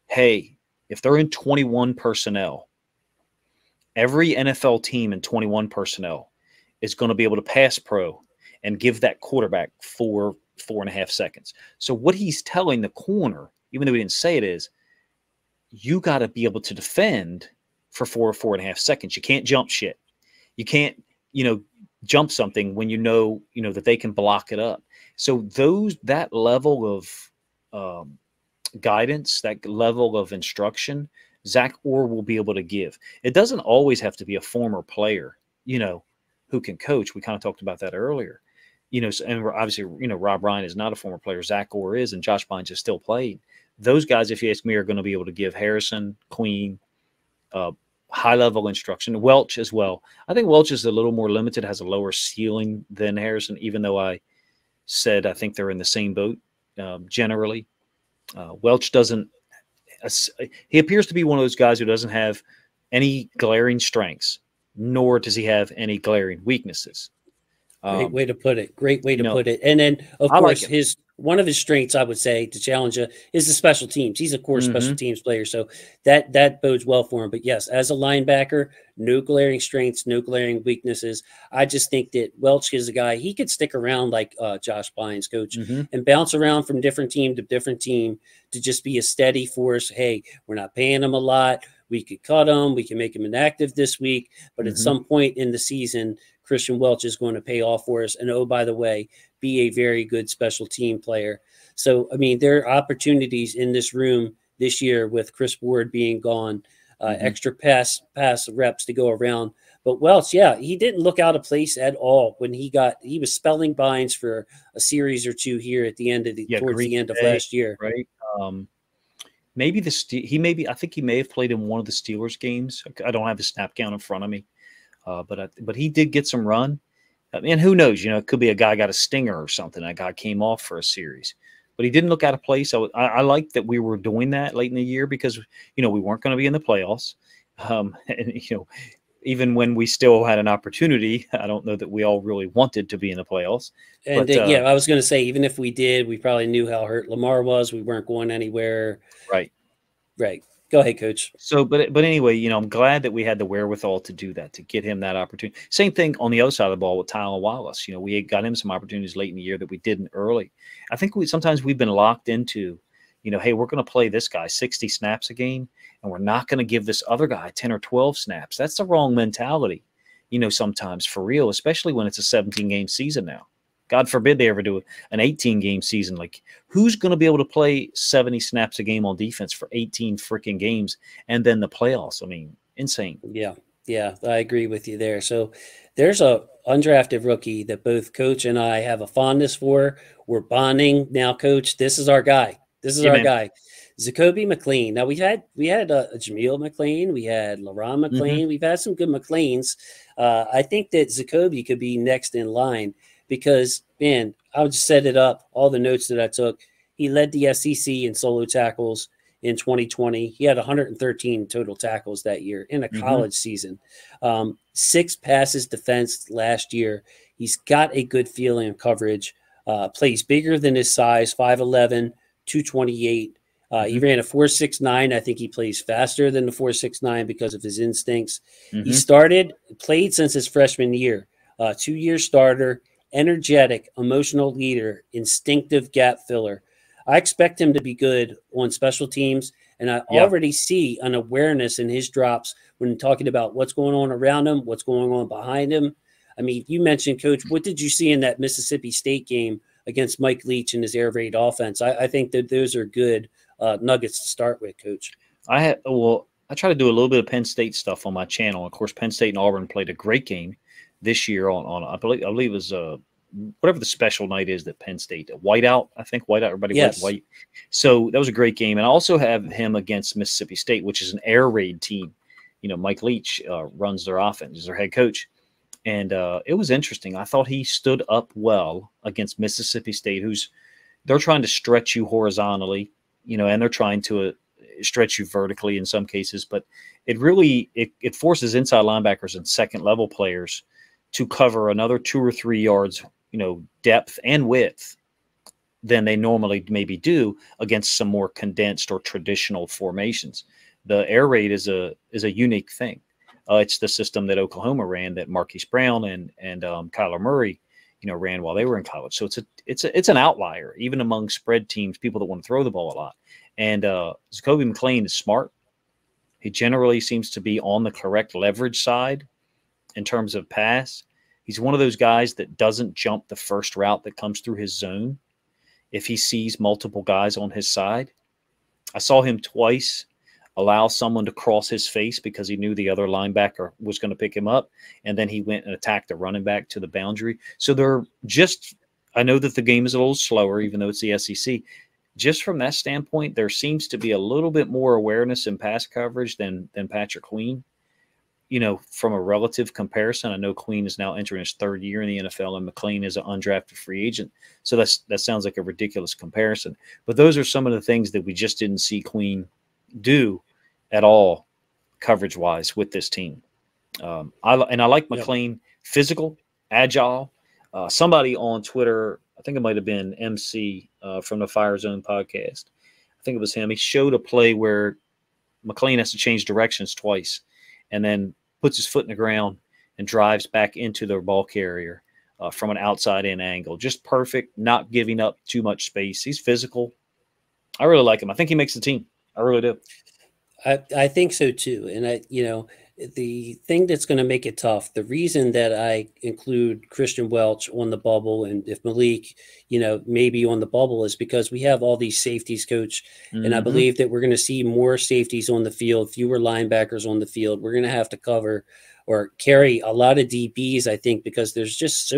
S3: hey, if they're in 21 personnel, every NFL team in 21 personnel is going to be able to pass pro and give that quarterback 4.5 seconds. So what he's telling the corner even though we didn't say it is, you got to be able to defend for 4.5 seconds. You can't jump shit. You can't, jump something when that they can block it up. So that level of guidance, that level of instruction, Zach Orr will be able to give. It doesn't always have to be a former player, who can coach. We kind of talked about that earlier. And we're obviously, Rob Ryan is not a former player. Zach Orr is, and Josh Bynes is still playing. Those guys, if you ask me, are going to be able to give Harrison, Queen, high-level instruction. Welch as well. I think Welch is a little more limited, has a lower ceiling than Harrison, even though I said I think they're in the same boat generally. Welch doesn't – he appears to be one of those guys who doesn't have any glaring strengths, nor does he have any glaring weaknesses.
S2: Great way to put it. Great way to put it. And then, of course, one of his strengths, I would say, to challenge you, is the special teams. He's a core special teams player, so that bodes well for him. But yes, as a linebacker, no glaring strengths, no glaring weaknesses. I just think that Welch is a guy, he could stick around like Josh Bynes, coach, and bounce around from different team to different team to just be a steady force. Hey, we're not paying him a lot. We could cut him. We can make him inactive this week. But at some point in the season, Christian Welch is going to pay off for us. And, oh, by the way, be a very good special team player. So, I mean, there are opportunities in this room this year with Chris Ward being gone, extra pass reps to go around. But Welch, he didn't look out of place at all when he was spelling Bynes for a series or two here at the end of towards the end of last year.
S3: Right. I think he may have played in one of the Steelers games. I don't have the snap count in front of me. But he did get some run. And who knows, it could be a guy got a stinger or something. That guy came off for a series, but he didn't look out of place. I like that we were doing that late in the year because, we weren't going to be in the playoffs. And, even when we still had an opportunity, I don't know that we all really wanted to be in the playoffs.
S2: And I was going to say, even if we did, we probably knew how hurt Lamar was. We weren't going anywhere.
S3: Right.
S2: Go ahead, Coach.
S3: So, but anyway, I'm glad that we had the wherewithal to do that, to get him that opportunity. Same thing on the other side of the ball with Tyler Wallace. We had got him some opportunities late in the year that we didn't early. I think sometimes we've been locked into, hey, we're going to play this guy 60 snaps a game, and we're not going to give this other guy 10 or 12 snaps. That's the wrong mentality, sometimes for real, especially when it's a 17-game season now. God forbid they ever do an 18-game season. Like, who's going to be able to play 70 snaps a game on defense for 18 freaking games and then the playoffs? I mean, insane.
S2: Yeah, I agree with you there. So there's a undrafted rookie that both Coach and I have a fondness for. We're bonding now, Coach. This is our guy. Guy. Zakoby McClain. Now, we had Jameel McClain. We had LaRon McClain. We've had some good McClains. I think that Zakoby could be next in line. Because, man, I'll just set it up, all the notes that I took. He led the SEC in solo tackles in 2020. He had 113 total tackles that year in a college season. 6 passes defensed last year. He's got a good feeling of coverage. Plays bigger than his size, 5'11", 228. He ran a 4.69. I think he plays faster than the 4.69 because of his instincts. He played since his freshman year, 2-year starter. Energetic, emotional leader, instinctive gap filler. I expect him to be good on special teams, and I already see an awareness in his drops when talking about what's going on around him, what's going on behind him. I mean, you mentioned, Coach, what did you see in that Mississippi State game against Mike Leach and his air raid offense? I think that those are good nuggets to start with, Coach.
S3: I try to do a little bit of Penn State stuff on my channel. Of course, Penn State and Auburn played a great game this year on I believe it was whatever the special night is that Penn State, whiteout, I think whiteout, everybody wears white. So that was a great game. And I also have him against Mississippi State, which is an air raid team. Mike Leach runs their offense, is their head coach. And it was interesting. I thought he stood up well against Mississippi State, they're trying to stretch you horizontally, and they're trying to stretch you vertically in some cases. But it really, it forces inside linebackers and second level players to cover another 2 or 3 yards, depth and width than they normally maybe do against some more condensed or traditional formations. The air raid is a unique thing. It's the system that Oklahoma ran that Marquise Brown and Kyler Murray, ran while they were in college. So it's an outlier, even among spread teams, people that want to throw the ball a lot. And Zakoby McClain is smart. He generally seems to be on the correct leverage side in terms of pass. He's one of those guys that doesn't jump the first route that comes through his zone if he sees multiple guys on his side. I saw him twice allow someone to cross his face because he knew the other linebacker was going to pick him up, and then he went and attacked the running back to the boundary. So I know that the game is a little slower, even though it's the SEC. Just from that standpoint, there seems to be a little bit more awareness in pass coverage than Patrick Queen. From a relative comparison, I know Queen is now entering his third year in the NFL, and McClain is an undrafted free agent. So that sounds like a ridiculous comparison. But those are some of the things that we just didn't see Queen do at all coverage-wise with this team. I like McClain, physical, agile. Somebody on Twitter, I think it might have been MC from the Fire Zone podcast, I think it was him. He showed a play where McClain has to change directions twice and then puts his foot in the ground and drives back into the ball carrier from an outside-in angle. Just perfect, not giving up too much space. He's physical. I really like him. I think he makes the team. I really do.
S2: I think so too. And the thing that's going to make it tough, the reason that I include Christian Welch on the bubble, and if Malik, maybe on the bubble, is because we have all these safeties, Coach. Mm-hmm. And I believe that we're going to see more safeties on the field, fewer linebackers on the field. We're going to have to cover or carry a lot of DBs, I think, because there's just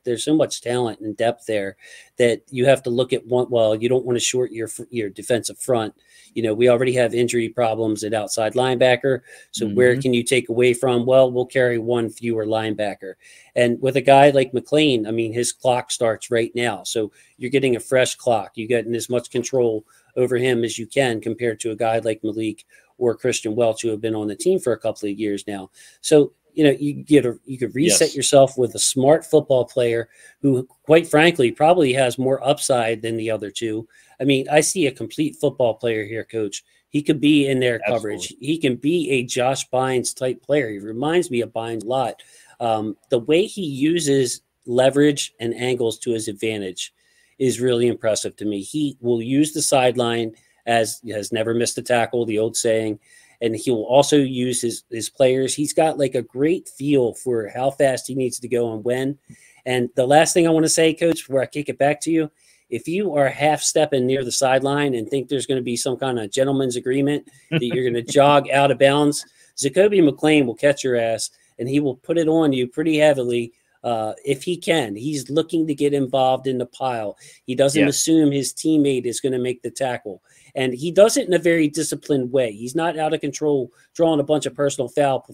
S2: there's so much talent and depth there that you have to look at you don't want to short your defensive front. We already have injury problems at outside linebacker. So where can you take away from? Well, we'll carry one fewer linebacker. And with a guy like McClain, I mean, his clock starts right now. So you're getting a fresh clock. You're getting as much control over him as you can compared to a guy like Malik or Christian Welch, who have been on the team for a couple of years now. So, you could reset yourself with a smart football player who, quite frankly, probably has more upside than the other two. I mean, I see a complete football player here, Coach. He could be in their coverage. He can be a Josh Bynes type player. He reminds me of Bynes a lot. The way he uses leverage and angles to his advantage is really impressive to me. He will use the sideline as has never missed a tackle, the old saying. And he will also use his players. He's got like a great feel for how fast he needs to go and when. And the last thing I want to say, Coach, before I kick it back to you, if you are half stepping near the sideline and think there's going to be some kind of gentleman's agreement that you're going to jog out of bounds, Zakoby McClain will catch your ass and he will put it on you pretty heavily. If he can. He's looking to get involved in the pile. He doesn't assume his teammate is going to make the tackle. And he does it in a very disciplined way. He's not out of control, drawing a bunch of personal foul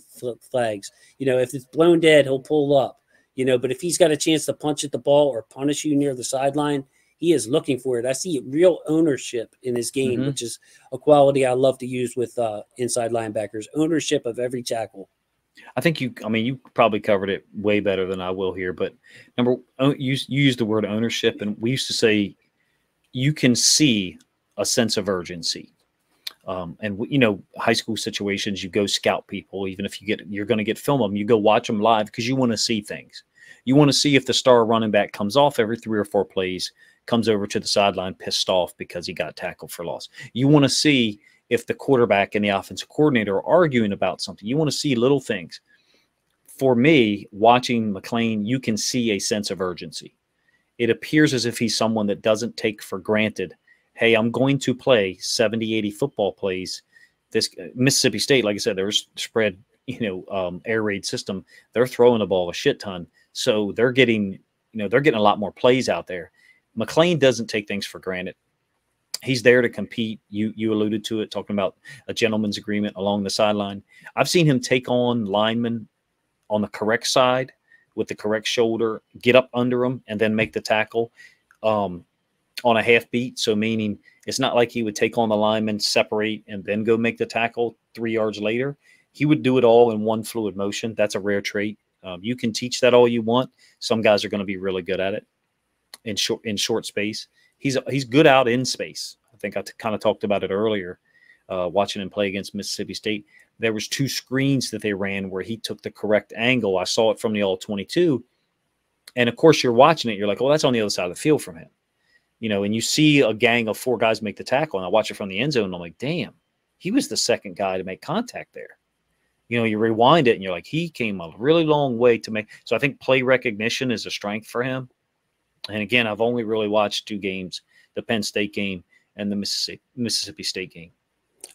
S2: flags. If it's blown dead, he'll pull up. But if he's got a chance to punch at the ball or punish you near the sideline, he is looking for it. I see real ownership in his game, which is a quality I love to use with inside linebackers. Ownership of every tackle.
S3: I think you probably covered it way better than I will here. But you used the word ownership, and we used to say you can see a sense of urgency. And high school situations, you go scout people, even if you're going to get film of them, you go watch them live because you want to see things. You want to see if the star running back comes off every 3 or 4 plays, comes over to the sideline pissed off because he got tackled for loss. You want to see if the quarterback and the offensive coordinator are arguing about something. You want to see little things. For me, watching McClain, you can see a sense of urgency. It appears as if he's someone that doesn't take for granted, hey, I'm going to play 70, 80 football plays. This Mississippi State, like I said, they're spread, air raid system. They're throwing the ball a shit ton. So they're getting a lot more plays out there. McClain doesn't take things for granted. He's there to compete. You alluded to it, talking about a gentleman's agreement along the sideline. I've seen him take on linemen on the correct side with the correct shoulder, get up under him, and then make the tackle on a half beat. So meaning it's not like he would take on the lineman, separate, and then go make the tackle 3 yards later. He would do it all in one fluid motion. That's a rare trait. You can teach that all you want. Some guys are going to be really good at it in short space. He's good out in space. I think I kind of talked about it earlier, watching him play against Mississippi State. There was 2 screens that they ran where he took the correct angle. I saw it from the all-22. And of course, you're watching it. You're like, well, that's on the other side of the field from him. You know, and you see a gang of 4 guys make the tackle, and I watch it from the end zone, and I'm like, damn, he was the second guy to make contact there. You know, you rewind it, and you're like, he came a really long way to make. So I think play recognition is a strength for him. And again, I've only really watched 2 games, the Penn State game and the Mississippi State game.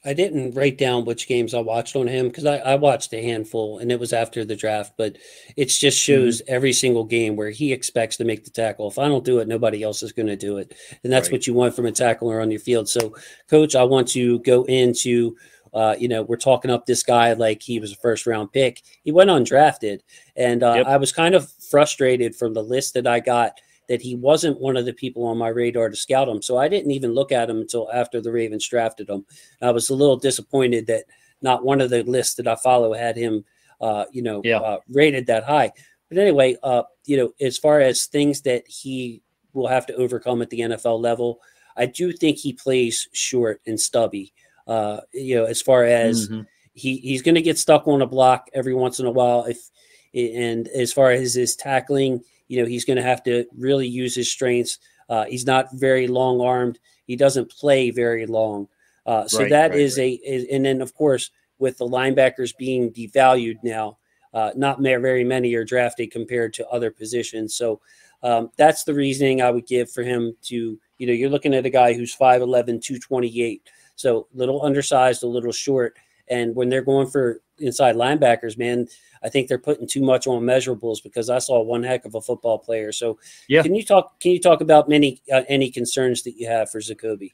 S2: I didn't write down which games I watched on him because I watched a handful, and it was after the draft, but it just shows every single game where he expects to make the tackle. If I don't do it, nobody else is going to do it. And that's what you want from a tackler on your field. So, Coach, I want to go into we're talking up this guy like he was a first-round pick. He went undrafted, and I was kind of frustrated from the list that I got that he wasn't one of the people on my radar to scout him. So I didn't even look at him until after the Ravens drafted him. I was a little disappointed that not one of the lists that I follow had him, rated that high. But anyway, as far as things that he will have to overcome at the NFL level, I do think he plays short and stubby. As far as he's going to get stuck on a block every once in a while. And as far as his tackling, he's going to have to really use his strengths. He's not very long armed. He doesn't play very long. And then of course, with the linebackers being devalued now, not very many are drafted compared to other positions. So that's the reasoning I would give for him to, you're looking at a guy who's 5'11", 228. So a little undersized, a little short. And when they're going for inside linebackers, man, I think they're putting too much on measurables because I saw one heck of a football player. So can you talk about any concerns that you have for Zakoby?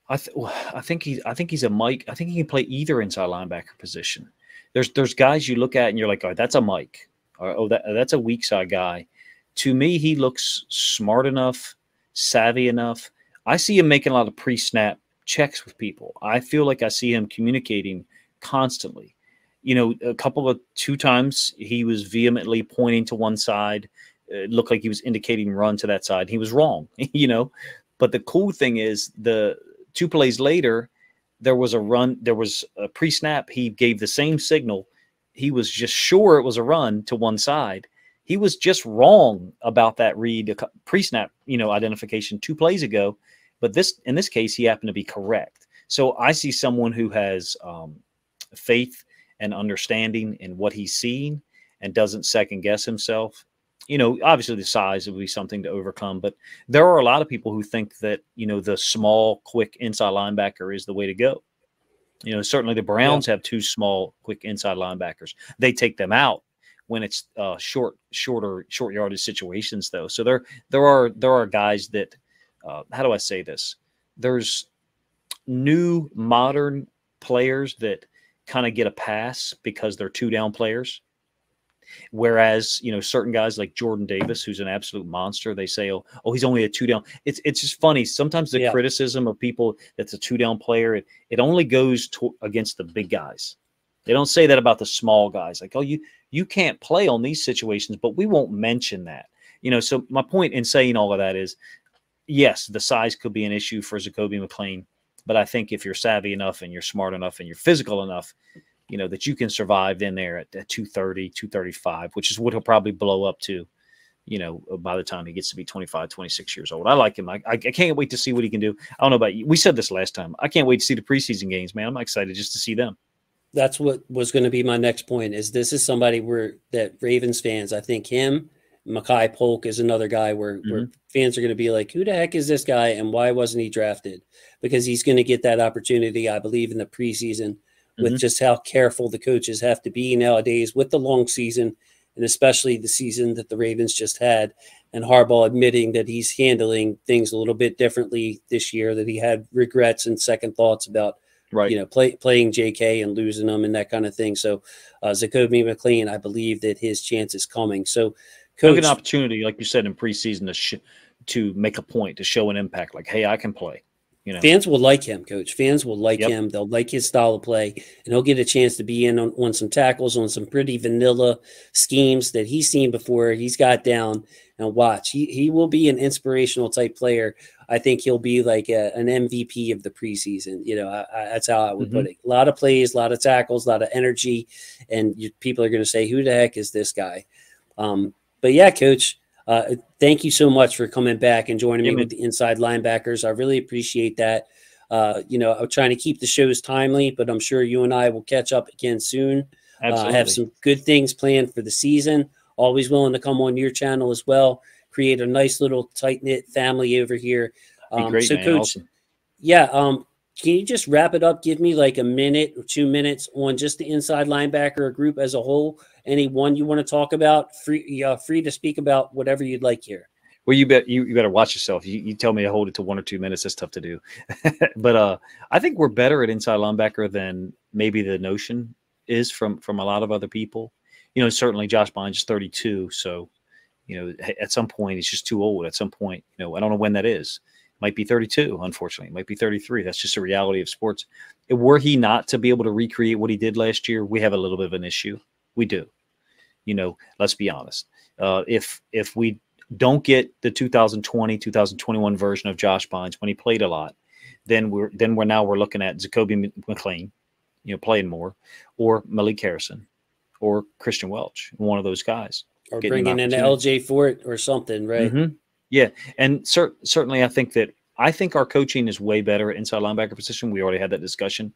S3: I think he's a Mike. I think he can play either inside linebacker position. There's guys you look at and you're like, oh, that's a Mike, or that's a weak side guy. To me, he looks smart enough, savvy enough. I see him making a lot of pre-snap checks with people. I feel like I see him communicating constantly. A 2 times he was vehemently pointing to one side. It looked like he was indicating run to that side. He was wrong, But the cool thing is the 2 plays later, there was a run. There was a pre-snap. He gave the same signal. He was just sure it was a run to one side. He was just wrong about that read pre-snap, identification 2 plays ago. But in this case, he happened to be correct. So I see someone who has faith and understanding in what he's seen and doesn't second guess himself. Obviously the size would be something to overcome, but there are a lot of people who think that, the small, quick inside linebacker is the way to go. Certainly the Browns have 2 small, quick inside linebackers. They take them out when it's short yardage situations though. So there are guys that, how do I say this? There's new modern players that kind of get a pass because they're 2-down players. Whereas, certain guys like Jordan Davis, who's an absolute monster, they say, oh, he's only a 2-down. It's just funny. Sometimes the criticism of people that's a 2-down player, it only goes against the big guys. They don't say that about the small guys. Like, oh, you can't play on these situations, but we won't mention that. So my point in saying all of that is, yes, the size could be an issue for Zakoby McClain, but I think if you're savvy enough and you're smart enough and you're physical enough, that you can survive in there at 230, 235, which is what he'll probably blow up to, by the time he gets to be 25, 26 years old. I like him. I can't wait to see what he can do. I don't know about you. We said this last time. I can't wait to see the preseason games, man. I'm excited just to see them.
S2: That's what was going to be my next point is this is somebody that Ravens fans, I think him, Makai Polk is another guy where fans are going to be like, who the heck is this guy and why wasn't he drafted? Because he's going to get that opportunity, I believe, in the preseason with just how careful the coaches have to be nowadays with the long season and especially the season that the Ravens just had. And Harbaugh admitting that he's handling things a little bit differently this year, that he had regrets and second thoughts about playing JK and losing them and that kind of thing. So Zakoby McClain, I believe that his chance is coming. So
S3: Coach, get an opportunity, like you said, in preseason to make a point, to show an impact. Like, hey, I can play.
S2: Fans will like him, Coach. Fans will like him. They'll like his style of play, and he'll get a chance to be in on some tackles, on some pretty vanilla schemes that he's seen before. He's got down and watch. He will be an inspirational type player. I think he'll be like an MVP of the preseason. That's how I would put it. A lot of plays, a lot of tackles, a lot of energy, and people are going to say, who the heck is this guy? But yeah, Coach, Thank you so much for coming back and joining me
S3: man.
S2: with the Inside Linebackers. I really appreciate that. You know, I'm trying to keep the shows timely, but I'm sure you and I will catch up again soon. I have some good things planned for the season. Always willing to come on your channel as well. Create a nice little tight-knit family over here.
S3: Great,
S2: so,
S3: man.
S2: Coach,
S3: Awesome.
S2: yeah, can you just wrap it up? Give me like a minute or 2 minutes on just the inside linebacker group as a whole. Any one you want to talk about? Free to speak about whatever you'd like here.
S3: Well, you better watch yourself. You tell me to hold it to 1 or 2 minutes. That's tough to do. But I think we're better at inside linebacker than maybe the notion is from a lot of other people. You know, certainly Josh Bynes is 32, so you know at some point he's just too old. At some point, you know, I don't know when that is. Might be 32, unfortunately. It might be 33. That's just a reality of sports. Were he not to be able to recreate what he did last year, we have a little bit of an issue. We do. You know, let's be honest. If we don't get the 2020, 2021 version of Josh Bynes when he played a lot, then we're looking at Zakoby McClain, you know, playing more, or Malik Harrison, or Christian Welch, one of those guys,
S2: or bringing in LJ Fort or something, right?
S3: Mm-hmm. Yeah, and certainly I think our coaching is way better at inside linebacker position. We already had that discussion.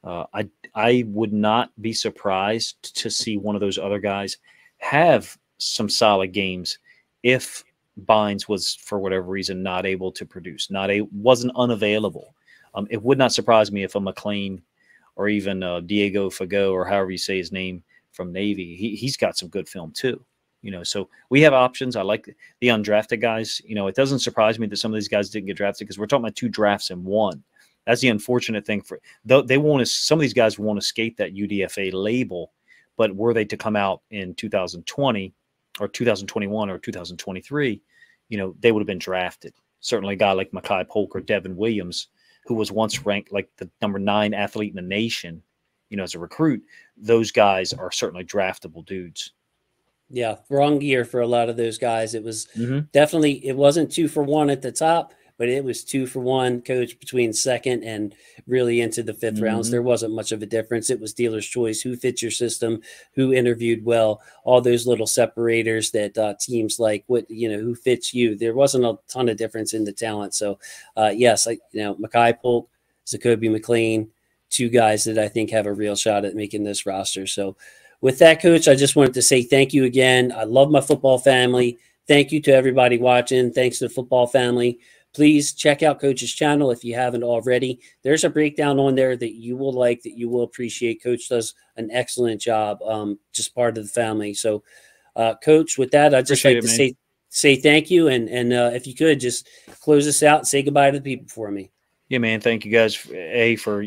S3: I would not be surprised to see one of those other guys have some solid games if Bynes was, for whatever reason, not able to produce, wasn't unavailable. It would not surprise me if a McClain or even Diego Fago, or however you say his name, from Navy, he's got some good film too. You know, so we have options. I like the undrafted guys. You know, it doesn't surprise me that some of these guys didn't get drafted because we're talking about 2 drafts in 1. That's the unfortunate thing. Some of these guys won't escape that UDFA label, but were they to come out in 2020 or 2021 or 2023, you know, they would have been drafted. Certainly a guy like Makai Polk or Devin Williams, who was once ranked like the number 9 athlete in the nation, you know, as a recruit, those guys are certainly draftable dudes.
S2: Yeah, wrong year for a lot of those guys. It was definitely, it wasn't 2 for 1 at the top, but it was 2 for 1, Coach, between second and really into the 5th rounds. There wasn't much of a difference. It was dealer's choice, who fits your system, who interviewed well, all those little separators that teams like, who fits you. There wasn't a ton of difference in the talent. So, yes, Makai Polk, Zakoby McClain, 2 guys that I think have a real shot at making this roster. So, with that, Coach, I just wanted to say thank you again. I love my football family. Thank you to everybody watching. Thanks to the football family. Please check out Coach's channel if you haven't already. There's a breakdown on there that you will like, that you will appreciate. Coach does an excellent job, just part of the family. So, Coach, with that, I'd just like to say thank you. And if you could, just close us out and say goodbye to the people for me.
S3: Yeah, man. Thank you guys, for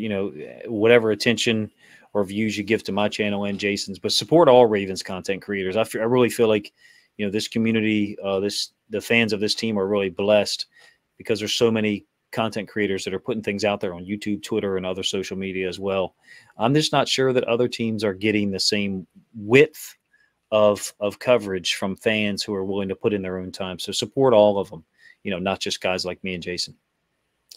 S3: whatever attention or views you give to my channel and Jason's, but support all Ravens content creators. I really feel like, this community, the fans of this team are really blessed because there's so many content creators that are putting things out there on YouTube, Twitter, and other social media as well. I'm just not sure that other teams are getting the same width of coverage from fans who are willing to put in their own time. So support all of them, not just guys like me and Jason.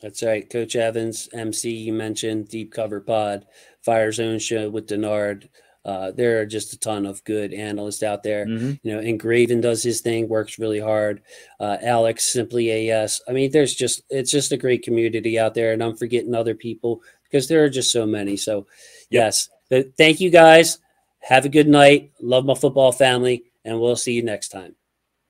S2: That's right. Coach Evans, MC, you mentioned, Deep Cover Pod, Fire Zone Show with Denard. There are just a ton of good analysts out there. And Graven does his thing, works really hard. Alex, Simply AS. I mean, it's just a great community out there, and I'm forgetting other people because there are just so many. So, yes. But thank you, guys. Have a good night. Love my football family, and we'll see you next time.